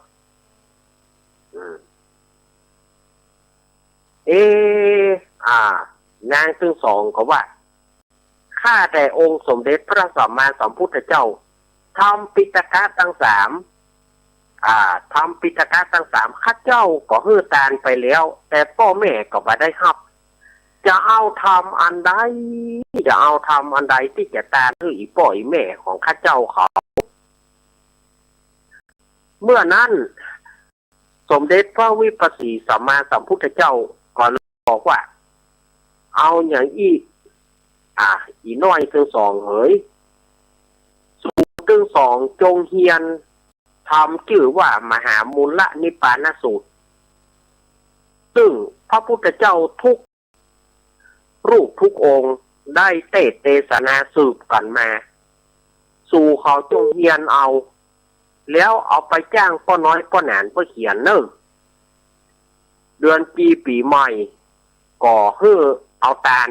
นางซึ่งสองก็ว่าข้าแต่องค์สมเด็จพระสัมมาสัมพุทธเจ้าทำปิฎกะทั้งสามทำปิฎกะทั้งสามข้าเจ้าก็ฮื้อตานไปแล้วแต่พ่อแม่ก็บ่ได้รับจะเอาทำอันใดที่จะตานฮื้ออีพ่ออีแม่ของข้าเจ้าเขาเมื่อนั้นสมเด็จพระวิปัสสีสัมมาสัมพุทธเจ้าก็บอกว่าเอาอย่างอีน้อยถึงสองเฮ้ยสูงถึงสองจงเฮียนทำชื่อว่ามหามูลนิพพานสูตรซึ่งพระพุทธเจ้าทุกรูปทุกองค์ได้เทศนาสืบกันมาสู่เขาจงเฮียนเอาแล้วเอาไปจ้างพ่อน้อยพ่อหนานพ่อเขียนเนิ่งเดือนปีใหม่ก่อฮื้อเอาตาล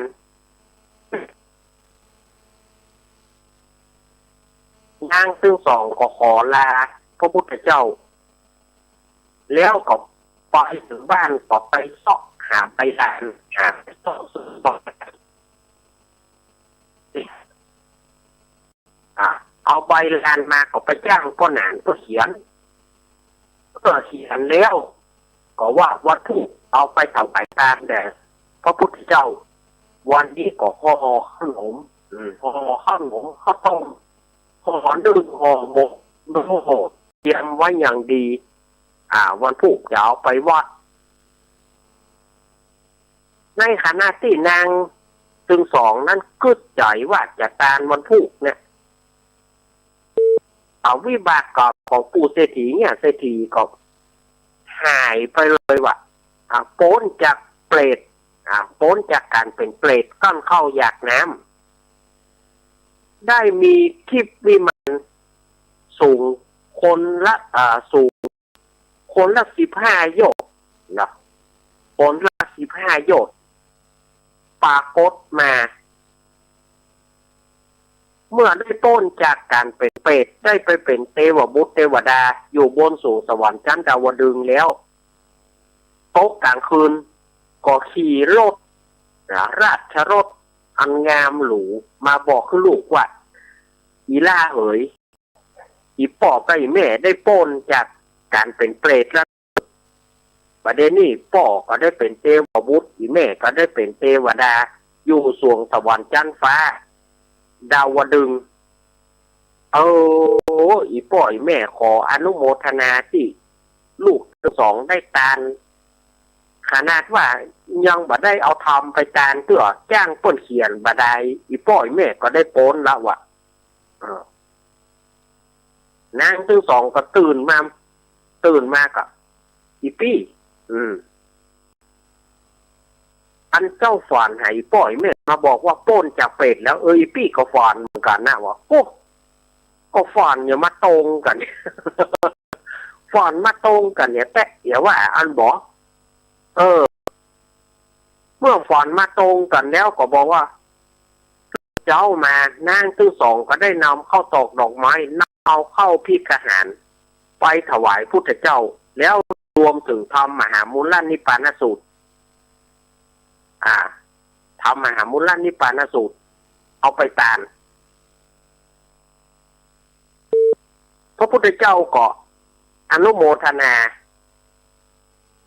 นางซึ่งสองก็ขอลาพระพุทธเจ้าแล้วก็ไปถึงบ้านก็ไปซอกหาไปลานหาไปซอกเอาใบลานมาก็ไปจ้างพ่อหนานก็เขียนแล้วก็ว่าวัตถุเอาไปถวายทานแด่พระพุทธเจ้าวันนี้ก็ห่อขนมห่อข้าวต้มห่อนึ่งห่อหมกเตรียมไว้อย่างดีวันพุธจะเอาไปวัดในขณะที่นางจึงสองนั้นกึศใจว่าจะตานวันพุธเนี่ยเอาวิบากกับของปู่เศรษฐีเนี่ยเศรษฐีก็หายไปเลยว่ะพ้นจากเปรตพ้นจากการเป็นเปรตก้อนเข้าอยากน้ำได้มีทิพย์วิมานสูงคนละ15 โยชน์นะคนละ15 โยชน์ปรากฏมาเมื่อได้ต้นจากการเป็นเปรตได้ไปเป็นเทวบุตรเทวดาอยู่บนสู่สวรรค์ชั้นดาวดึงแล้วตกกลางคืนก็ขี่รถราชรถอันงามหรูมาบอกคือลูกว่าอีล่าเอ๋ยอีป่อไปแม่ได้ป้นจากการเป็นเปรตแล้วประเด็นนี้ป่อก็ได้เป็นเทวบุตรอีแม่ก็ได้เป็นเทวดาอยู่สวงสวรรค์ชั้นฟ้าดาวดึงอีป่ออีแม่ขออนุโมทนาที่ลูกทั้งสองได้ตานขนาดว่ายังบ่ได้เอาทำไปตานเพื่อจ้างป้นเขียนบ่ได้อีป่ออีแม่ก็ได้ป้นแล้วว่ะนางทั้งสองก็ตื่นมาก็อีปี้อันเจ้าฝันให้ป่อยแม่มาบอกว่าป้นจากเป็ดแล้วอีปี้ก็ฝันเหมือนกันนะวะก็ฝันอย่ามาตรงกัน ฝันมาตรงกันเนี่ยแต่อย่าว่าอันบอกเมื่อฝันมาตรงกันแล้วก็บอกว่าเจ้ามานางทั้งสองก็ได้นำเข้าตอกดอกไม้เอาเข้าพิกหารไปถวายพุทธเจ้าแล้วรวมถึงทำมหามูลนิพพานสูตรทำมหามูลนิพพานสูตรเอาไปตานพระพุทธเจ้าก็อนุโมทนา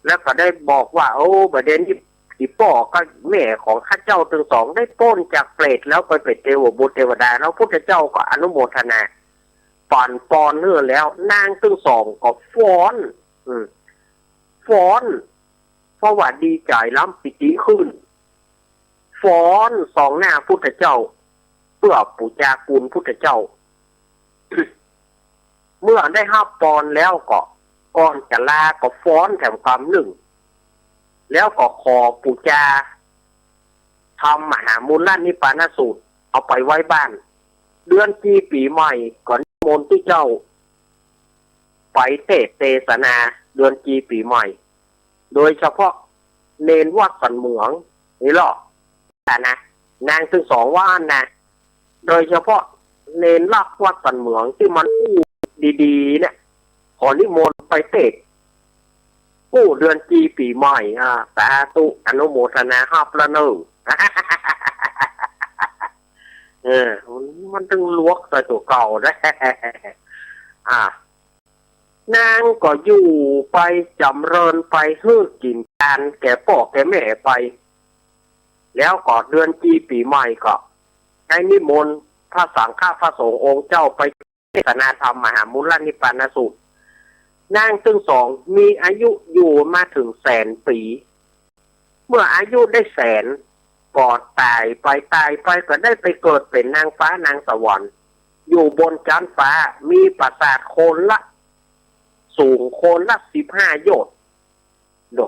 แล้วก็ได้บอกว่าประเด็นที่ป่อก็แม่ของข้าเจ้าทั้งสองได้ป้นจากเปรตแล้วไปเป็นเทวบุตรเทวดาแล้วพุทธเจ้าก็อนุโมทนาปอนเนื้อแล้วนางทั้งสองก็ฟ้อนเพราะว่าดีใจล้ำปิติขึ้นฟ้อนสองหน้าพุทธเจ้า เพื่อปูชาคุณพุทธเจ้า เมื่อได้ห้าปอนแล้วก็ก่อนจะลาก็ฟ้อนแถมความหนึ่งแล้วก็ขอปูชาทำมหามูลนิปานสูตรเอาไปไว้บ้าน เดือนจีปีใหม่ก่อนมนต์ที่เจ้า ไปเทศนาเดือนจีปีใหม่ โดยเฉพาะเนนวัดสันเหมืองนี่หรอแต่นะนางถึงสองว่านนะโดยเฉพาะเนนลักวัดสันเหมืองที่มันอู้ดีๆเนี่ยขอนิมนต์ไปเทศกู้เดือนจีปีใหม่สาธุอนุโมทนาฮับละหนึ่ง มันต้องลวกใส่ตัวเก่าได้ นางก็อยู่ไปจำเริญไปฮื้อกินการแก่พ่อแก่แม่ไป แล้วก็เดือนจีปีใหม่ก็ให้นิมนต์พระสังฆพระสงฆ์องค์เจ้าไปเทศนาธรรมมหามูลนิปานสูตรนางซึ่งสองมีอายุอยู่มาถึง100,000 ปี เมื่ออายุได้100,000ก่อนตายไปก็ได้ไปเกิดเป็นนางฟ้านางสวรรค์อยู่บนชั้นฟ้ามีปราสาทโคนละสูงโคนละ15 โยชน์โด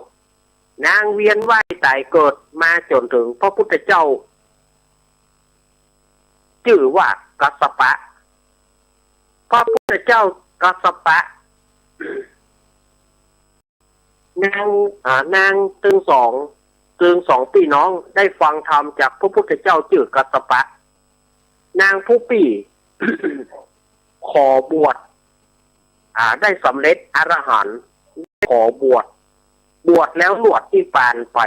นางเวียนว่ายตายเกิดมาจนถึงพระพุทธเจ้าชื่อว่ากัสสปะพระพุทธเจ้ากัสสปะนางตึงสองพี่น้องได้ฟังธรรมจากพระพุทธเจ้าชื่อกัสสปะนางผู้ปี่ ขอบวชได้สำเร็จอรหันต์ขอบวชแล้วหลวดที่ปานไป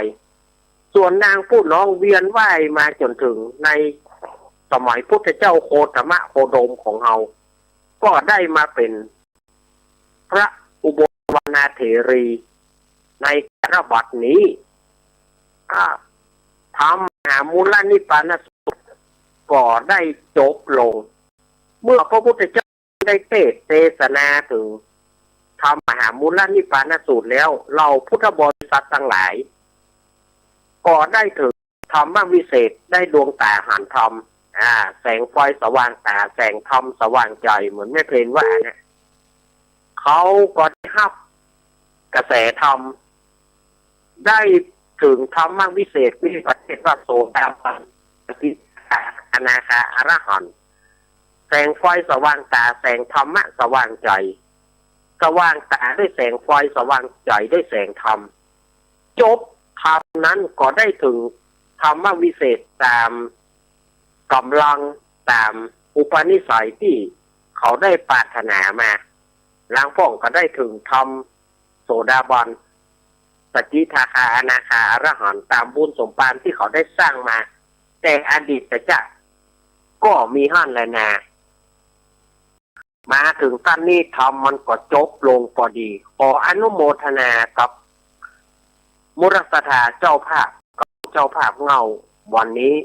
ส่วนนางผู้น้องเวียนว่ายมาจนถึงในสมัยพุทธเจ้าโคตมะโคดมของเราก็ได้มาเป็นพระอุบลวนาเถรีในระบัดนี้ทำมหามูลนิปานสูตรก็ได้จบลงเมื่อพระพุทธเจ้าได้เทศนาถึงทำมหามูลนิปานสูตรแล้วเราพุทธบริษัททั้งหลายก็ได้ถึงธรรมวิเศษได้ดวงตาหันธรรมแสงไฟสว่างตาแสงธรรมสว่างใจเหมือนแม่เพลนว่าเนี่ยเขาก็ได้รับกระแสธรรมได้ถึงธรรมวิเศษวิปัสสนาโสดาบันติอนาคาอรหันต์แสงไฟสว่างตาแสงธรรมะสว่างใจสว่างตาด้วยแสงไฟสว่างใจด้วยแสงธรรมจบธรรมนั้นก็ได้ถึงธรรมวิเศษตามกำลังตามอุปนิสัยที่เขาได้ปรารถนามาล้างพ่องก็ได้ถึงธรรมโสดาบันสกิทาคาอนาคาอรหันต์ตามบุญสมภารที่เขาได้สร้างมาแต่อดีตจะก็มีหั่นและนามาถึงท่านนี้ทำมันก็จบลงพอดีขออนุโมทนากับมุรสธาเจ้าภาพกับเจ้าภาพเงาวันนี้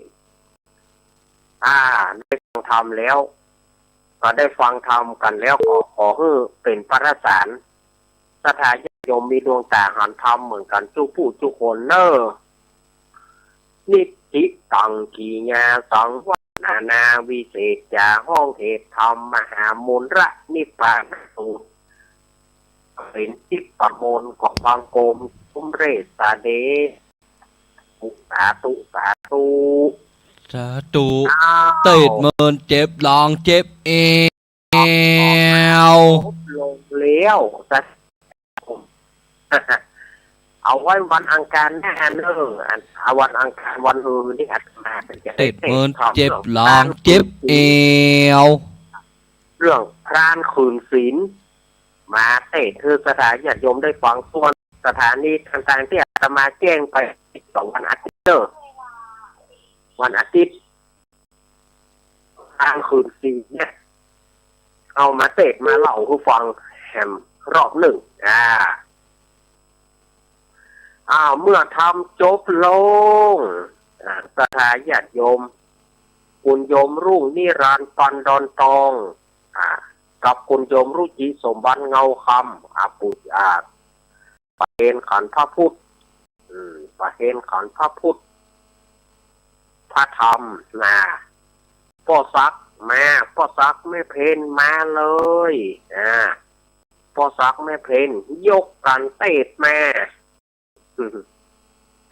ได้ฟังธรรมแล้วก็ได้ฟังธรรมกันแล้วขอให้เป็นพระสารสถาญาติโยมมีดวงตาหันธรรมเหมือนกันทุกผู้ทุกคนเนอะนิติตังกีญาสังวนานาวิเศษจาห้องเหตุธรรมมหามูลระนิพพานสูตรเป็นทิพประมลของบางโกมคุ้มเรศสาเดสาธุสาธุ สาธุติดเมินเจ็บลองเจ็บเอว ลงเลี้ยวเอาไว้วันอังคารหน้าเนอะวันอังคารวันอื่นนี่อาจมาเป็นจะ ติดเมินเจ็บลองเจ็บเอว เรื่องพรานขืนศีลมาเตะคือสถานญาติโยมได้ฟังส่วนสถานีต่างๆที่อาตมาแจ้งไป2 วันอาทิตย์วันอาทิตย์พรานขืนศีลเนี่ยเอามาเตะมาเล่าให้ฟังแฮมรอบหนึ่งเมื่อทำจบลงสถานญาติโยมคุณโยมรุ่งนิรันดร์ปันดอนตองกับคุณโยมรุจิสมบัติเงาคำปุจประเคนขันพระพุทธประเคนขันพระพุทธพระธรรม พ่อซักมาพ่อซักแม่เพนมาเลยพ่อซักแม่เพนยกกันเตะมา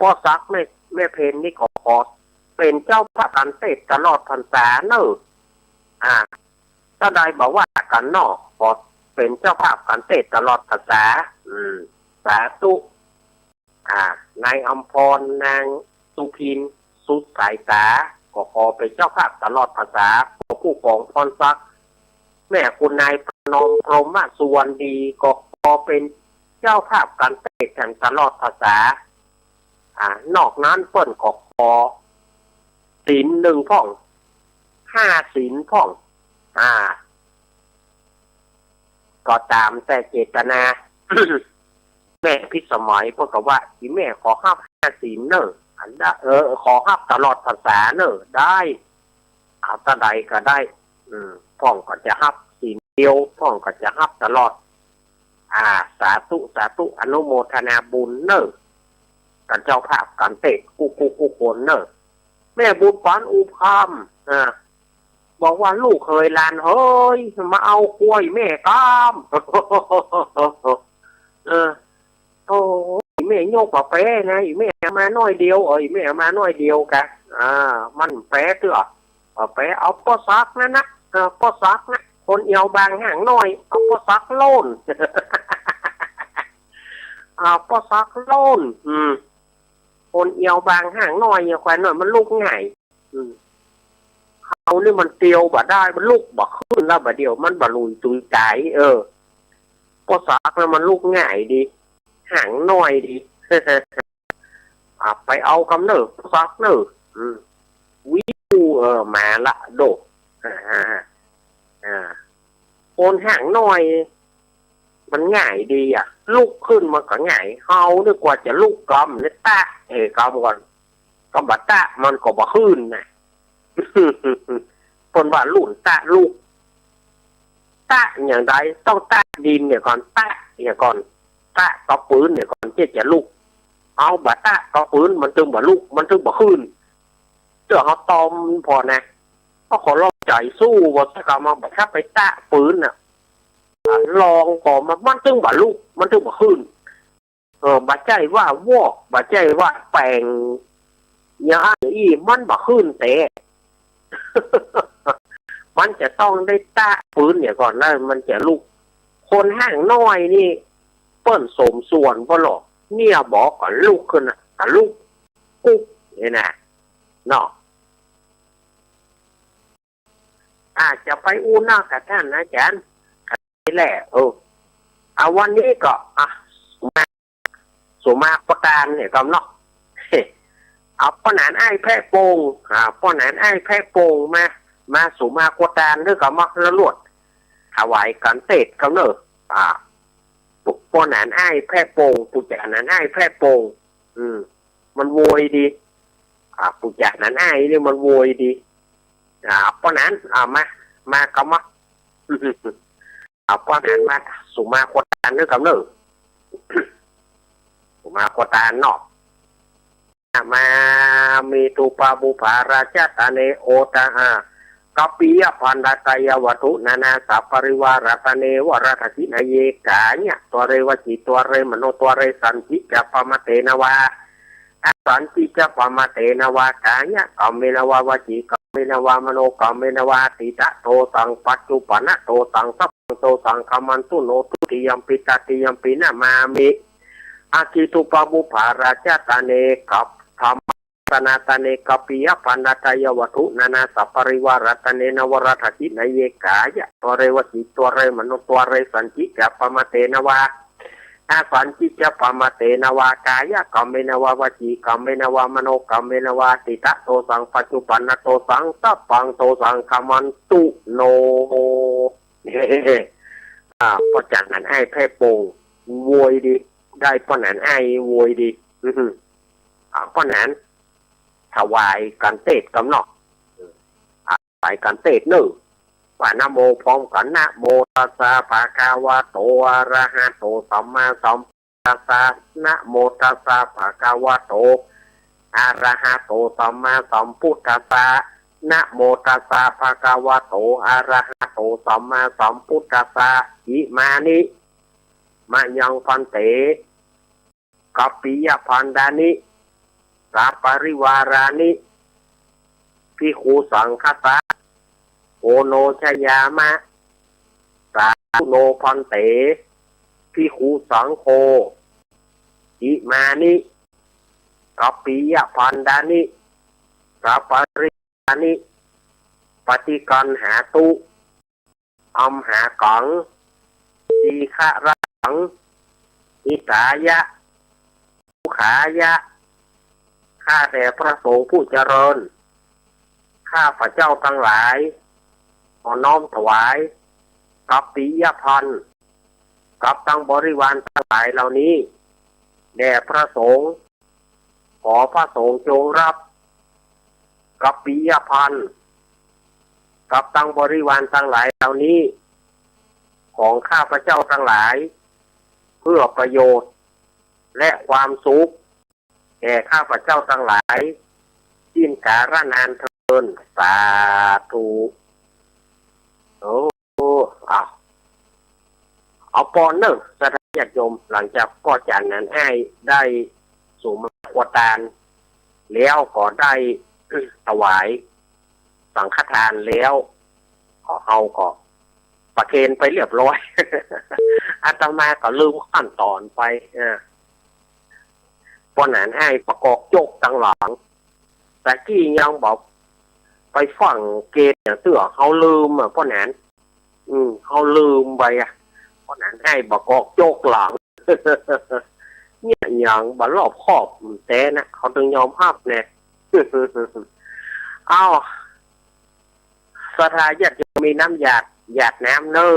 พ่อซักแม่เพนนี่ขอเป็นเจ้าพระกันเตะตลอดพรรษาเนอะถ้าใดบอกว่ากันนอกขอเป็นเจ้าภาพกันเตะตลอดพรรษาสาธุนายอำพรนางสุพินสุดสายตาก็ขอเป็นเจ้าภาพตลอดภาษาขอผู้กองพรซักแม่คุณนายพนมพรหมสุวรรณดีก็ขอเป็นเจ้าภาพการเตะกันตลอดภาษานอกนั้นเปิ้นก็ขอศีลหนึ่งพ่อง5 ศีลพ่องก็ตามแต่เจตนา แม่พิสมัยเพราะกับว่าที่แม่ขอ5 ศีลเนอะขอตลอดภาษาเนอะได้เอาตะใดก็ได้พ่องก็จะศีลเดียวพ่องก็จะตลอดสาธุอนุโมทนาบุญเนอะกันเจ้าภาพกันเตะกูคนเนอะแม่บุญปานอุพามบอกว่าลูกเคยลานเฮ้ยมาเอากล้วยแม่กามโอ้แม่โยกว่าแป้ไงแม่มาน้อยเดียวแม่มาน้อยเดียวกันมันแป้เถอะแป้เอาพ่อซักนะพ่อซักนะคนเอวบางห่างน้อยเอาพ่อซักโล่นพ่อซักโล่นคนเอวบางห่างน้อยอย่างแขวนหน่อยมันลูกง่ายเขานี่มันเตียวบ่ได้มันลูกบ่ขึ้นแล้วบ่เดียวมันบ่ลุยตุยใจพ่อซักแล้วมันลูกง่ายดีห่างน้อยดีไปเอาคำเนอซักเนอวิวมาละโดคนห่างน้อยมันง่ายดีลุกขึ้นมันก็ง่ายเฮาดีกว่าจะลุกกำเนี่ยตะกำก่อนก็บัดตะมันก็บ่ขึ้นนะคนว่าลุ่นตะลูกตะอย่างไรต้องตะดินเนี่ยก่อนตะเนี่ยก่อนตะก็ปืนเนี่ยก่อนจะลุกเอาบะตะก็ปืนมันถึงบะลุกมันถึงบะขึ้นเจ้าเขาตอมพอนะก็ขอลองใจสู้ว่าถ้าเขามาถ้าไปตะปืนน่ะลองก่อนมันถึงบะลุกมันถึงบะขึ้นบะใจว่าวอกบะใจว่าแปลงอย่างมันบะขึ้นแต่มันจะต้องได้ตะปืนเนี่ยก่อนแล้วมันจะลุกคนห่างน้อยนี่เปิ้นสมส่วนบ่หรอกเนี่ยบอกก่อนลูกขึ้นลูกกุ๊กนี่นะเนาะอาจจะไปอู้หน้ากับท่านนะอาจารย์นี่แหละเอาวันนี้ก็สุมาประการเนี่ยก็เนาะเอาป้อนานไอ้แพะโป่งป้อนานไอ้แพะโป่งมาสุมาประการด้วยกับมักละลวดถวายกันเตะเขาเนอะป้อนานไอ้แพะโป่งปุจจานั้นไอ้แพะโป่งมันโวยดีปุจจานั้นไอ้นี่มันโวยดีป้อนานมาก็มักป้อนานมาสุมาประการด้วยกับเนอะสุมาประการเนาะมามีตุปาบุภาราชตาเนโอตากัปปิยพันดตายวัตถุนานาสัพปริวารตาเนวรถทินเยกาเนี่ยตัวเรวจิตัวเรมโนตัวเรสันติจะปมเตนวาสันติจะปมเตนวากาเนี่ยกัมเมนวาวจิกัมเมนวามโนกัมเมนวาติตะโตตังปัจจุปนะโตตังสัพโตตังคามันตุโนตุติยมปิตติยมปินะมามิอากิตุปาบุภาราชตาเนกับธรรมสนาตาเนกัปปิยพันดตายวัตถุนานาสัพปริวารตาเนนวรถทินเยกายะตัวเรวจิตัวเรมโนตัวเรสันติจะปมเตนวาสันติจะปมเตนวากายะกัมเมนวาวจิกัมเมนวามโนกัมเมนวาติตะโตสังปัจจุปันนโตสังสัพพังโตสังคามันตุโนพอจากนั้นไอ้แพ่โป่งโวยดีได้ป้อนนั้นไอ้โวยดีป้อนนั้นถวายการเตะกำเนาะไปการเตะหนึ่งว่านะโมพร้อมกันนะโมตัสสะภะคะวะโตอะระหะโตสัมมาสัมพุทธัสสะนะโมตัสสะภะคะวะโตอะระหะโตสัมมาสัมพุทธัสสะ นะโมตัสสะภะคะวะโตอะระหะโตสัมมาสัมพุทธัสสะอิมานิมะยังพันเตกัปปิยพันดานิสาปริวารานิภิกขุสังฆสะโอโนชยามะสาธุโนพันเตภิกขุสังโฆอิมานิกัปปิยพันดานิสาปริวานิปฏิกันหาตุอัมหากังสีฆะรังอิสายะทุขายะข้าแต่พระสงฆ์ผู้เจริญข้าพระเจ้าทั้งหลายขอน้อมถวายกัปปิยพันธ์กับตั้งบริวารทั้งหลายเหล่านี้แด่พระสงฆ์ขอพระสงฆ์จงรับกัปปิยพันธ์กับตั้งบริวารทั้งหลายเหล่านี้ของข้าพระเจ้าทั้งหลายเพื่อประโยชน์และความสุขแก่ข้าพเจ้าทั้งหลายสิ้นกาลนานเทินสาธุเอาปอนเนอร์สถานญาติโยมหลังจากพ่อจานนั้นให้ได้สู่มรรคทานแล้วก็ได้ถวายสังฆทานแล้วก็เอาก็ประเคนไปเรียบร้อย อาตมาก็ลืมขั้นตอนไปปอนนั้นให้ประกอบโจกตั้งหลังแต่กี้ยังบอกไปฟังเกณฑ์อย่างเสือเขาลืมปอนนั้นเขาลืมไปปอนนั้นให้ประกอบโจกหลัง เนี่ยอย่างบรอบครอบแต่นะเขาถึงยอมรับเนี่ย เอาสถาญาติมีน้ำหยาดน้ำเนอ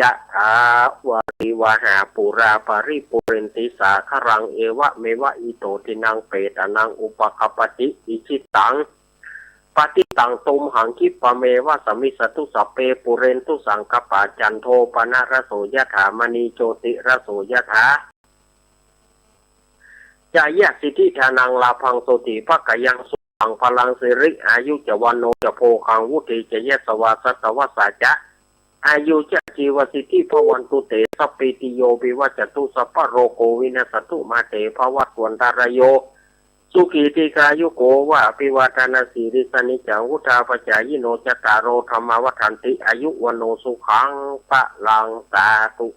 ยะถาวาริวหาปุราปาริปุเรนติสาครังเอวะเมวะอิโตทินังเปตานังอุปคปติอิชิตังปฏิตังตุมหังคิปะเมวะสมิสตุสัพเพปุเรนตุสังคปาจันโทปนะระโสยถามณีโจติระโสยถาจายะสิทธิธานังลาพังโสติภกยังสุขังพลังสิริอายุจวันโนจะโพคังวุติจะเยสวาสัตวสาจะอายุจะจีวสิทธิภวันตุเตสัพปิติโยวิวัจตุสัพพโรโกวินาสตุมาเตภวัตวันตารโยสุขีติกายุโกวะอภิวาทนาสีริสนิจังวุธาปจายิโนจตารโรธรรมวัฏันติอายุวันโนสุขังพะลังสาธุ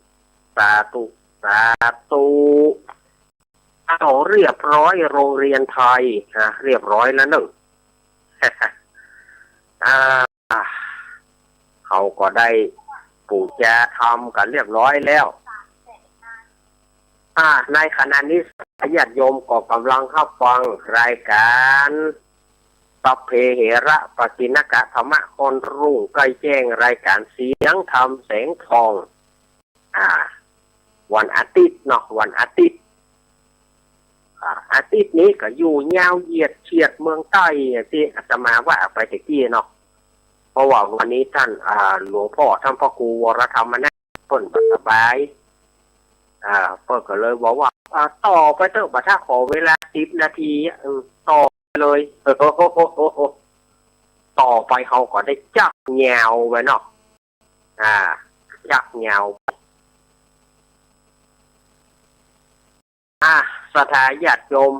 สาธุสาธุเอาเรียบร้อยโรงเรียนไทยเรียบร้อยแล้วหนึ่ง เขาก็ได้ปู่จาทำกันเรียบร้อยแล้วในขณะนี้ญาติโยมก็กำลังเข้าฟังรายการสัพเพเหระปกิณกะธรรมะคนรุ่งใกล้แจ้งรายการเสียงธรรมแสงทองวันอาทิตย์เนาะวันอาทิตย์อาทิตย์นี้ก็อยู่ยาวเหยียดเฉียดเมืองใต้ที่อาตมาว่าไปตะกี้เนาะเพราะว่าวันนี้ท่านหลวงพ่อท่านพระครูวรธรรมนะเพิ่นสบายเพิ่นก็เลยบอกว่าต่อไปเถอะบัดถ้าขอเวลา10 นาทีต่อเลยต่อไปเขาก็ได้จักแนวไว้เนาะจักแนวสถาญาติโยม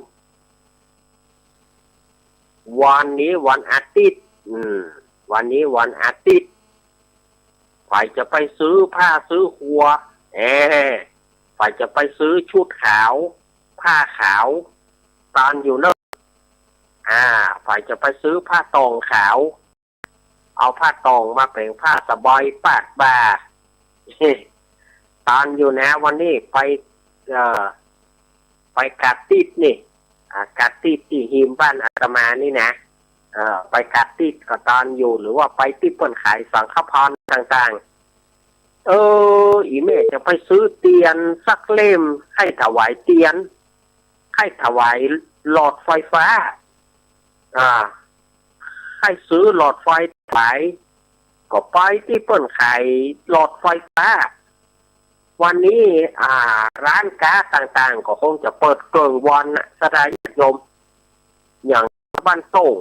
วันนี้วันอาทิตย์วันนี้วันอาทิตย์ใครจะไปซื้อผ้าซื้อหัวใครจะไปซื้อชุดขาวผ้าขาวตอนอยู่เนอะใครจะไปซื้อผ้าตองขาวเอาผ้าตองมาเป็นผ้าสบายปาดบ่าตอนอยู่นะวันนี้ไปกัดติดนี่กัดติดที่หิมบ้านอาตมานี่นะไปกัดติดก็ตอนอยู่หรือว่าไปที่เปิ้นขายสังฆทานต่างๆอีแม่จะไปซื้อเตียนสักเล่มให้ถวายเตียนให้ถวายหลอดไฟฟ้าให้ซื้อหลอดไฟขายก็ไปที่เปิ้นขายหลอดไฟฟ้าวันนี้ร้านค้าต่างๆก็คงจะเปิดเกินวันสถานญาติโยมอย่าง บ้านโต่ง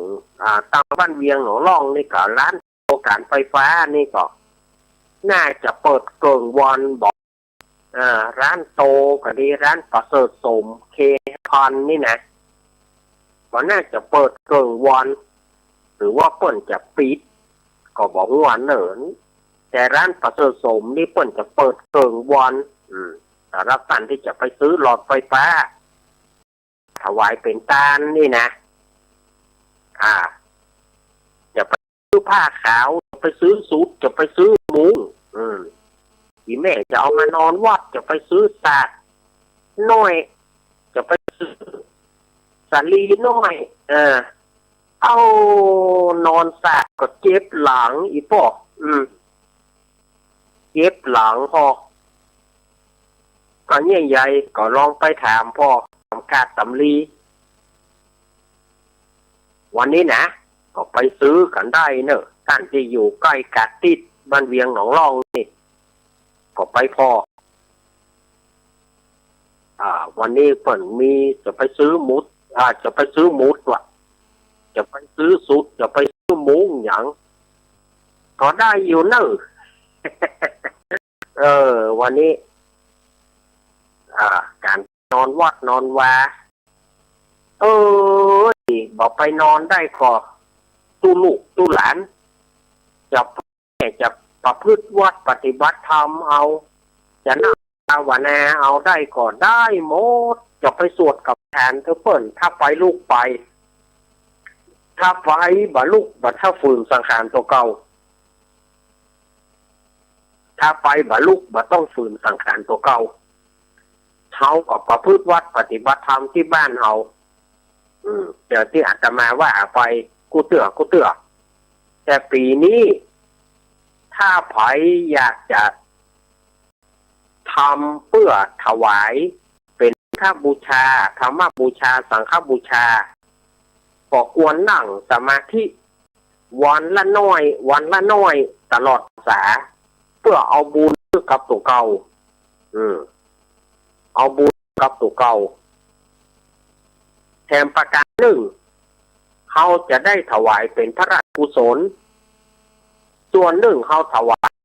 ตามบ้านเวียงหนองร่องนี่ก็ร้านโรงการไฟฟ้านี่ก็น่าจะเปิดเกิงวันบอกร้านโตก็ดีร้านประเสริฐสมเคพันนี่นะก็น่าจะเปิดเกิงวันหรือว่าเปิ่นจะปิดก็บอกว่าเหนินแต่ร้านประเสริฐสมนี่เปิ่นจะเปิดเกิงวันสำหรับท่านที่จะไปซื้อหลอดไฟฟ้าถวายเป็นตาลนี่นะจะไปซื้อผ้าขาวจะไปซื้อสูทจะไปซื้อมุ้งอีแม่จะเอามานอนวัดจะไปซื้อสาดน้อยจะไปซื้อสาลีน้อยเอานอนสาดก็เจ็บหลังอีพ่อเจ็บหลังพ่อก็เนี่ยใหญ่ก็ลองไปถามพ่อทำการตำลีวันนี้นะก็ไปซื้อกันได้เนอะท่านที่อยู่ใกล้กาดติดบ้านเวียงหนองร่องนี่ก็ไปพอวันนี้เปิ่นมีจะไปซื้อมุดจะไปซื้อมุดว่ะจะไปซื้อสุดจะไปซื้อมุ้งอย่างก็ได้อยู่เนอะวันนี้การนอนวัดนอนวาบอกไปนอนได้ก็ตู้ลูกตู้หลานจะประพฤติวัดปฏิบัติธรรมเอาจะนั่งภาวนาเอาได้ก็ได้หมดจะไปสวดกับแทนเธอเปิ่นถ้าไปลูกไปถ้าไปบ่ลูกบ่ถ้าฝืนสังขารตัวเก่าถ้าไปบ่ลูกบ่ต้องฝืนสังขารตัวเก่าเขาก็ประพฤติวัดปฏิบัติธรรมที่บ้านเขาเดี๋ยวที่อาตมาว่าไปกูเตือแต่ปีนี้ถ้าไผอยากจะทำเพื่อถวายเป็นข้าบูชาธรรมบูชาสังฆบูชาก็ควรนั่งสมาธิวันละน้อยตลอดพรรษาเพื่อเอาบุญกับตัวเก่าเอาบุญกับตัวเก่าแถมประการหนึ่งเขาจะได้ถวายเป็นพระราชกุศลส่วนหนึ่งเขาถวาย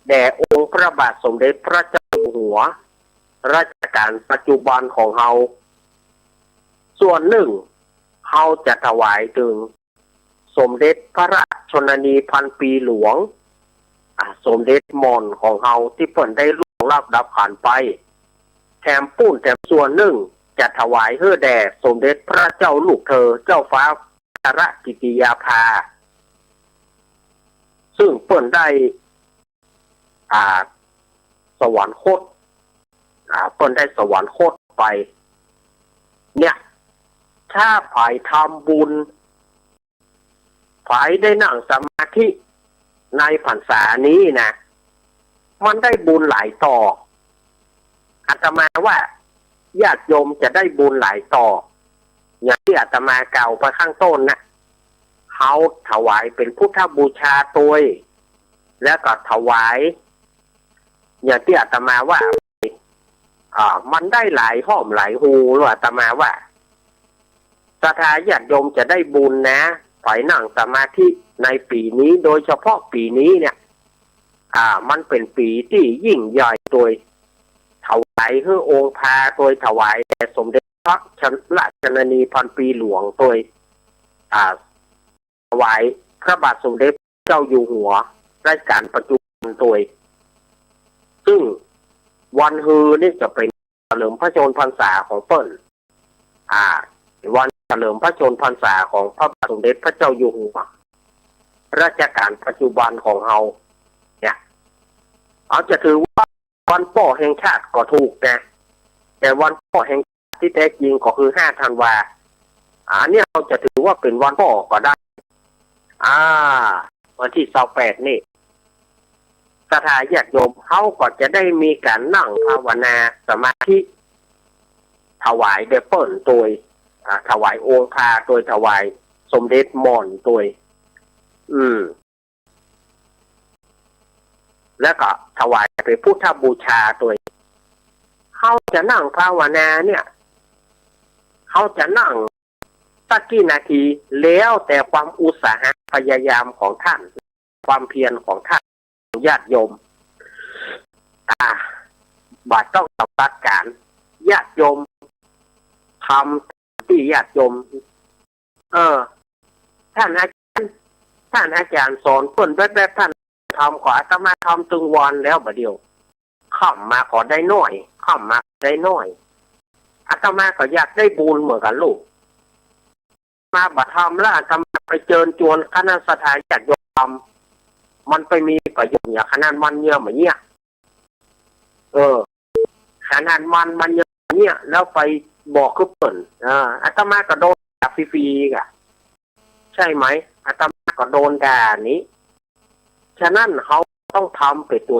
แด่องค์พระบาทสมเด็จพระเจ้าอยู่หัวรัชกาลปัจจุบันของเขาส่วนหนึ่งเขาจะถวายถึงสมเด็จพระราชชนนีพันปีหลวงสมเด็จมอนของเขาที่เพิ่นได้ล่วงลับดับขันไปแถมส่วนหนึ่งจะถวายเพื่อแด่สมเด็จพระเจ้าลูกเธอเจ้าฟ้าพระกิติยาภาซึ่งเพิ่นได้สวรรคตเพิ่นได้สวรรคตไปเนี่ยถ้าฝ่ายทำบุญฝ่ายได้นั่งสมาธิในพรรษานี้นะมันได้บุญหลายต่ออาตมาว่าญาติโยมจะได้บุญหลายต่ออย่างที่อาตมาเก่าไปข้างต้นนะเขาถวายเป็นพุทธบูชาตัวแล้วก็ถวายอย่างที่อาตมาว่ามันได้หลายห้อมหลายหูหรืออาตมาว่าศรัทธาญาติโยมจะได้บุญนะฝ่ายนั่งสมาธิในปีนี้โดยเฉพาะปีนี้เนี่ยมันเป็นปีที่ยิ่งใหญ่โดยถวายเพื่อองค์พาโดยถวายแด่สมเด็จพระราชชนนีพันปีหลวงโดยถวายพระบาทสมเด็จเจ้าอยู่หัวรัชกาลปัจจุบันโดยซึ่งวันฮือนี่จะเป็นเฉลิมพระชนมพรรษาของเปิ้ลวันเฉลิมพระชนมพรรษาของพระบาทสมเด็จพระเจ้าอยู่หัวรัชกาลปัจจุบันของเราเนี่ยเอาจะถือว่าวันป่อแห่งชาติก็ถูกนะแต่วันป่อแห่งชาติที่แท้จริงก็คือ5 ธันวาเนี่ยเราจะถือว่าเป็นวันป่อก็ได้วันที่28นี่ศรัทธาญาติโยมเขาก็จะได้มีการนั่งภาวนาสมาธิถวายเดเปิลโดยถวายองค์พาโดยถวายสมเด็จมอนโดยแล้วก็ถวายเป็นพุทธบูชาโดยเขาจะนั่งภาวนาเนี่ยเขาจะนั่ง สักกี่นาทีแล้วแต่ความอุตสาหะพยายามของท่านความเพียรของท่านญาติโยมบาดต้องปฏิบัติการญาติโยมทำที่ญาติโยมท่านอาจารย์สอนคนแบบท่านทำขออาตมาทำตึงวันแล้วบัดเดียวข้ามมาขอได้น้อยข้ามมาได้น้อยอาตมาก็อยากได้บุญเหมือนกันลูกมาบัดทำแล้วอาตมาไปเจิญจวนคณะสถานญาติโยมมันไปมีประโยชน์อย่างขนาดมันเยอะเหมือนเนี้ยขนาดมันเยอะเนี่ยแล้วไปบอกคือเปิ่นอาตมาก็โดนด่าฟรีๆอ่ะใช่ไหมอาตมาก็โดนด่านี้ฉะนั้นเขาต้องทำไปตัว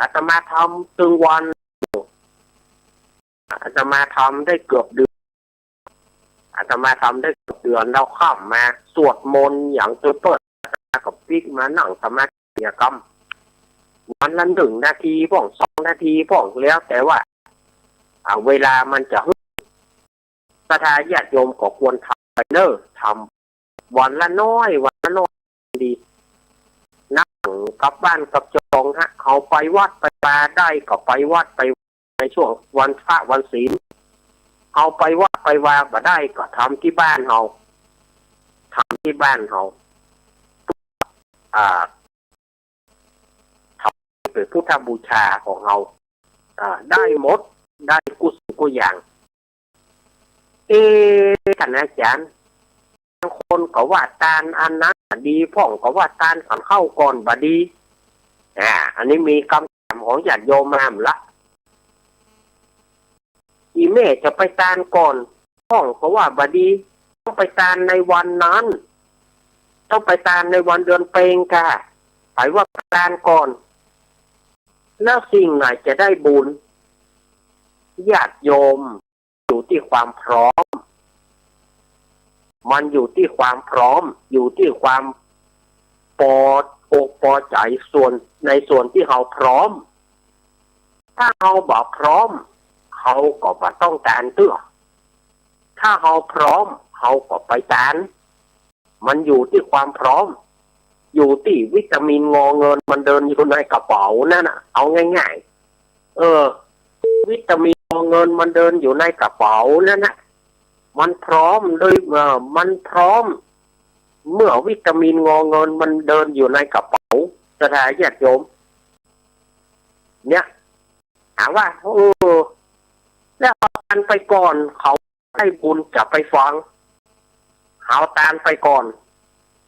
อาตมาทำตึงวันอาตมาทำได้เกือบเดือนอาตมาทำได้เกือบเดือนเราข้ามมาสวดมนต์อย่างตัวเปิดกับปิ๊กมานั่งสมาธิกรรมวันละ1 นาทีพ่อง2 นาทีพ่องแล้วแต่ว่าเวลามันจะศรัทธาญาติโยมก็ควรทำไปเนอะทำวันละน้อยดีนั่งกับบ้านกับจองฮะเขาไปวัดไปวาได้ก็ไปวัดไปในช่วงวันพระวันศีลเอาไปวัดไปวาบ่ได้ก็ทำที่บ้านเราทำที่บ้านเราทำเป็นพุทธบูชาของเราได้หมดได้กุศลกุอย่างท่านอาจารย์บางคนก็ว่าตาลอันนั้นดีพ่องก็ว่าตาลขันเข้าก่อนบดีอันนี้มีคำถามของญาติโยมมาละอีแม่จะไปตาลก่อนพ่องก็ว่าบดีต้องไปตาลในวันนั้นต้องไปตาลในวันเดือนเปงกะไปว่าตาลก่อนแล้วสิ่งไหนจะได้บุญญาติโยมอยู่ที่ความพร้อมมันอยู่ที่ความพร้อมอยู่ที่ความปอดอกปอใจในส่วนที่เราพร้อมถ้าเราบอกพร้อมเขาก็บ่ต้องการเตื้อถ้าเราพร้อมเขาก็ไปตานมันอยู่ที่ความพร้อมอยู่ที่วิตามินงอเงินมันเดินอยู่ในกระเป๋านั่นน่ะเอาง่ายๆวิตามินงอเงินมันเดินอยู่ในกระเป๋านั่นน่ะมันพร้อมโดยมันพร้อมเมื่อวิตามินงอเงินมันเดินอยู่ในกระเป๋าศรัทธาญาติโยมเนี่ยถามว่าแล้วเอาตานไปก่อนเขาได้บุญจะไปฟังเอาตานไปก่อน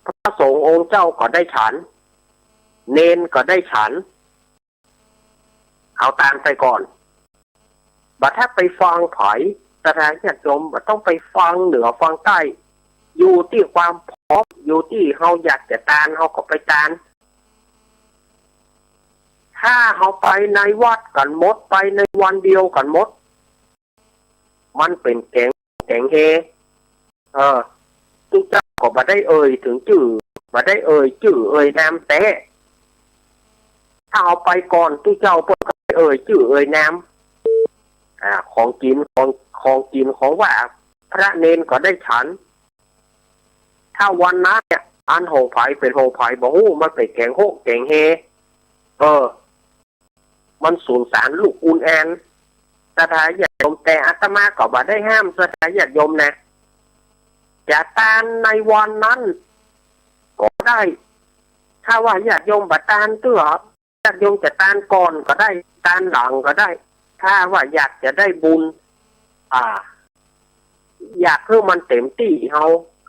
พระสงฆ์องค์เจ้าก็ได้ฉันเนนก็ได้ฉันเอาตานไปก่อนบัดถ้าไปฟังไผ่ศรัทธาญาติโยมบัดต้องไปฟังเหนือฟังใต้อยู่ที่ความพร้อมอยู่ที่เขาอยากจะตานเขาก็ไปตานถ้าเขาไปในวัดกันหมดไปในวันเดียวกันหมดมันเป็นแกงเฮทุกเจ้าก็บ่ได้ถึงจื่อบ่ได้จื่อน้ำแต่ถ้าเอาไปก่อนทุกเจ้าก็จื่อน้ำของกินของว่าพระเนนก็ได้ฉันถ้าวันนั้นเนี่ยอันโหไผ่เป็นโหไผ่บอกมันเป็นแกงเฮมันสูญสารลูกอุนแอนศรัทธาญาติโยมแต่อาตมาก็บ่ได้ห้ามศรัทธาญาติโยมนะจะตานในวันนั้นก็ได้ถ้าว่าญาติโยมบ่ตานเตื้อญาติโยมจะตานก่อนก็ได้ตานหลังก็ได้ถ้าว่าอยากจะได้บุญอยากให้มันเต็มที่เ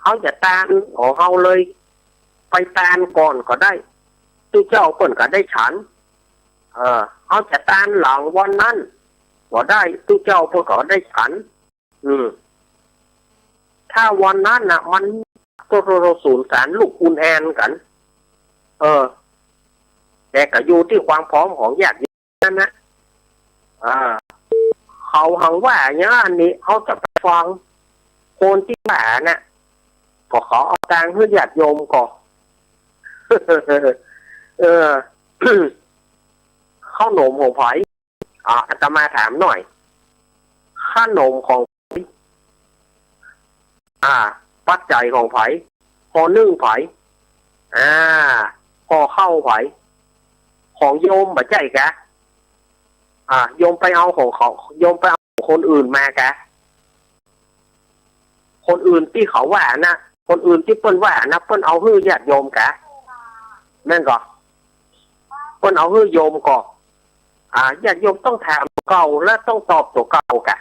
ขาจะตานของเขาเลยไปตานก่อนก็ได้ตู้เจ้าคนก็ได้ฉันเขาจะตานหลังวันนั้นก็ได้ตู้เจ้าคนก็ได้ฉันถ้าวันนั้นน่ะมันเราสูญสารลูกอุนแอนกันแต่ก็อยู่ที่ความพร้อมของญาติโยมนั่นนะเขาหังว่าเนี่ยอันนี้เขาจะไปฟังคนที่แหาน่ะก็ขอเอาตังค์ให้ญาติโยมก่อนข้าวหนมของไผ่อาตมาถามหน่อยขนมของไป ปัจจัยของไผพอนึ่งไผพอเข้าไผของโยมบ่ใจกะโยมไปเอาของเขาโยมไปเอาของคนอื่นมากะคนอื่นที่เขาว่านะคนอื่นที่เปิ้นว่านะเปิ้นเอาฮื้อญาติโยมกะแม่นก็เปิ้นเอาฮื้อโยมก็ญาติโยมต้องถามเก่าและต้องตอบตัวเก่ากะ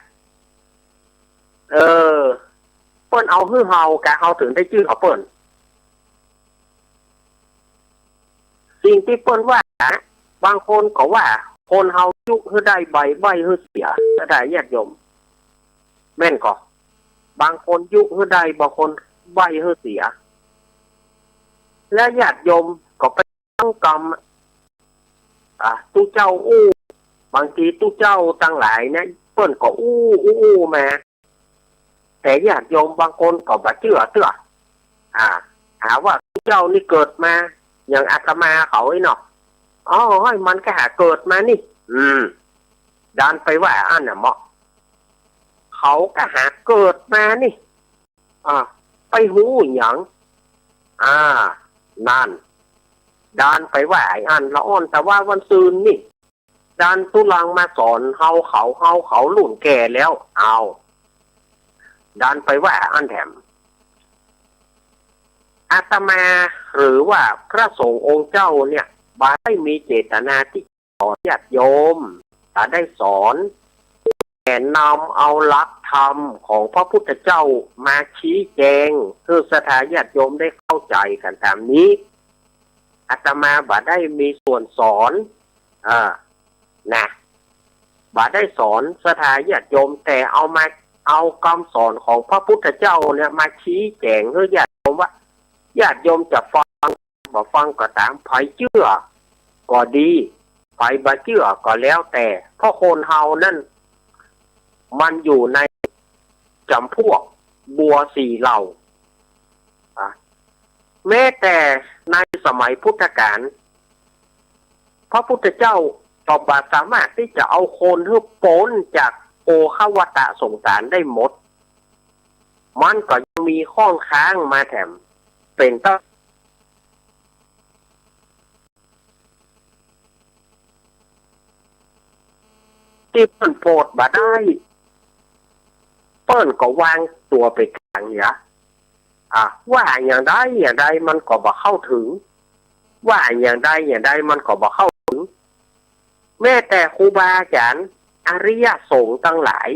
เปิ้นเอาฮื้อเฮากะเฮาถึงได้ชื่อเขาเปิ้นสิ่งที่เปิ้นว่าบางคนก็ว่าคนเฮายุฮื้อได้ใบฮื้อเสียก็ได้ญาติโยมแม่นก็บางคนยุฮื้อได้บางคนใบฮื้อเสียและญาติโยมก็ไปตั้งกรรมตู้เจ้าบางทีตู้เจ้าตั้งหลายนะเปิ้นก็มาแต่ญาติโยมบางคนก็บ่เชื่อหาว่าตู้เจ้านี่เกิดมาอย่างอาตมาเขาไอ้เนาะมันก็หาเกิดมานี่ดันไปว่าอันน่ะเหมาะเขาก็หาเกิดมานี่ไปหูหยังนั่นดานไปว่าไอ้อันละอ่อนแต่ว่าวันซืนนี่ดานตุลังมาสอนเฮาเขาหลุ่นแก่แล้วเอาดานไปว่าอันแถมอาตมาหรือว่าพระสงฆ์องค์เจ้าเนี่ยบ่ได้มีเจตนาที่สอนญาติโยมแต่ได้สอนแต่นำเอาหลักธรรมของพระพุทธเจ้ามาชี้แจงเพื่อสถาญาติโยมได้เข้าใจกันตามนี้อาตมาบ่ได้มีส่วนสอนบ่ได้สอนสถาญาติโยมแต่เอาคำสอนของพระพุทธเจ้าเนี่ยมาชี้แจงเพื่อญาติโยมว่าญาติโยมจะฟังบ่ฟังก็ตามไผเชื่อก็ดีไผบ่เชื่อก็แล้วแต่เพราะคนเฮานั่นมันอยู่ในจำพวกบัวสี่เหล่าแม้แต่ในสมัยพุทธกาลพระพุทธเจ้าก็บ่สามารถที่จะเอาคนให้พ้นจากโอฆวัตตสงสารได้หมดมันก็ยังมีข้องค้างมาแถมเป็นต้นที่เปิ้นโปรดบ่ได้เปิ้นก็วางตัวไปกลางว่าอย่างใดมันก็บ่เข้าถึงว่าอย่างใดมันก็บ่เข้าถึงแม้แต่ครูบาอาจารย์อริยสงฆ์ทั้งหลาย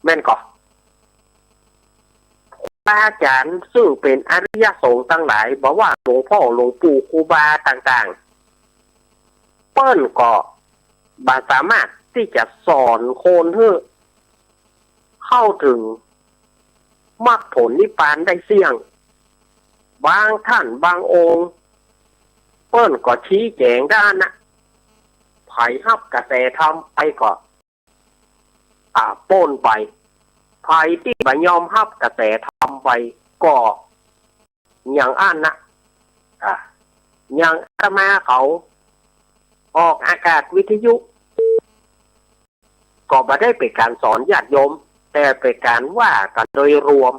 แม่นก็ครูบาอาจารย์ซึ่งเป็นอริยสงฆ์ทั้งหลายบอกว่าหลวงพ่อหลวงปู่ครูบาต่างๆเปิ้นก็บ่สามารถที่จะสอนคนให้เข้าถึงมรรคผลนิพพานได้เสี่ยงบางท่านบางองค์เปิ้นก็ชี้แจงด้านนะไผฮับกระแสธรรมไปก็โป้นไปไผที่บ่ยอมฮับกระแสธรรมไปก็อย่างอันนะอย่างอาตมาเขาออกอากาศวิทยุก็บ่ได้เป็นการสอนญาติโยมแต่เป็นการว่ากันโดยรวม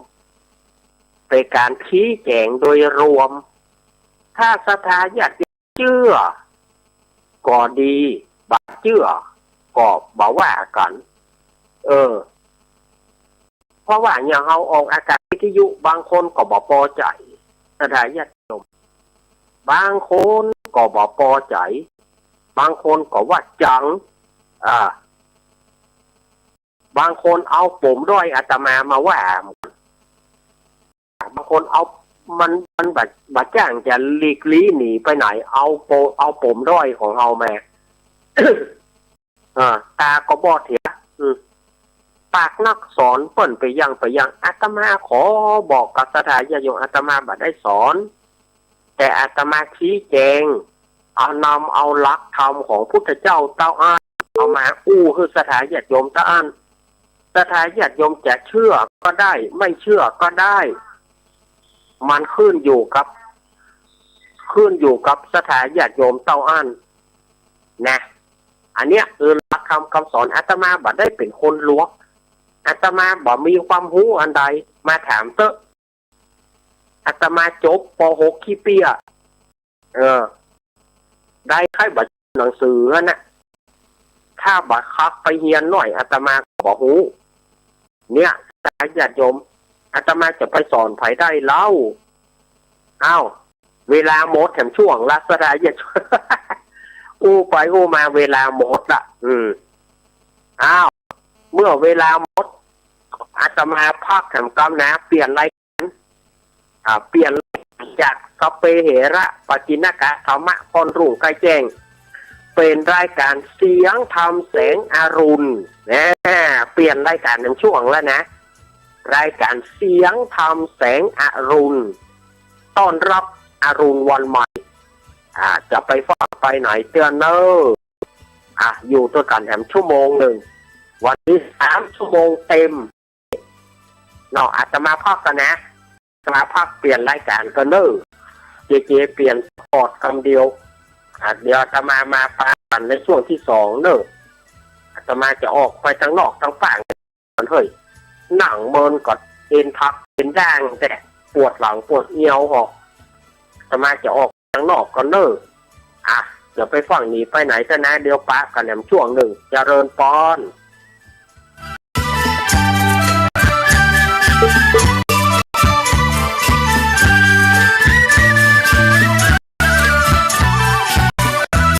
เป็นการชี้แจงโดยรวมถ้าศรัทธาญาติเชื่อก็ดีบ่เชื่อก็บ่ว่ากันเพราะว่าอย่างเฮาออกอากาศวิทยุบางคนก็บ่พอใจศรัทธาญาติโยมบางคนก็บ่พอใจบางคนก็ว่าจังบางคนเอาผมด้วยอาตมามาว่าบางคนเอามันบัดจ้างจะหลีกลี่หนีไปไหนเอาผมด้วยของเฮามา ตาก็บอดเถียปากนักสอนเปิ้นไปยังอาตมาขอบอกกับสถาญาติโยมอาตมาบ่ได้สอนแต่อาตมาชี้แจงเอาหลักธรรมของพุทธเจ้าเต้าอ้านเอามาคือสถาญาติโยมเต้าอ้านสถาญาติโยมจะเชื่อก็ได้ไม่เชื่อก็ได้มันขึ้นอยู่กับสถาญาติโยมเต้าอ้านนะอันเนี้ยหลักคำสอนอาตมาบ่ได้เป็นคนลวง อาตมาบ่มีความรู้อันใดมาถามเตอะอาตมาจบป .6 ขี้เปียได้ใครบ่หนังสือน่ะถ้าบ่คักไปเรียนหน่อยอาตมาบ่ฮู้เนี่ยญาติโยมอาตมาจะไปสอนไผได้เล่าอ้าวเวลาหมดแถมช่วงลักษณะอย่า อู้ไปอู้มาเวลาหมดอ่ะอ้าวเมื่อเวลาหมดอาตมาพักแถมกำนะเปลี่ยนรายการเปลี่ยนจากสเปเหระปกิณกะธรรมะพรรุ่งใกล้แจ้งเป็นรายการเสียงธรรมแสงอรุณเปลี่ยนรายการในช่วงแล้วนะรายการเสียงธรรมแสงอรุณต้อนรับอรุณวันใหม่จะไปฟังไปไหนเตือนเนออยู่ตัวกันแถมชั่วโมงหนึ่งวันนี้3 ชั่วโมงเต็มเนาะอาจจะมาพักกันนะมาพักเปลี่ยนรายการกันเนอเจเปลี่ยนพอร์ตคำเดียวเดี๋ยวจะมาปากันในช่วงที่2เนออาจจะมาจะออกไปทางนอกทางฝั่งเฮ้ยหนังเมินก่อนเอ็นทับเป็นด่างแต่ปวดหลังปวดเอวหอกจะมาจะออกทางนอกก่อนเนอเดี๋ยวไปฝั่งนี้ไปไหนจะนะเดี๋ยวปะกันแหนมช่วงหนึ่งเจริญปอน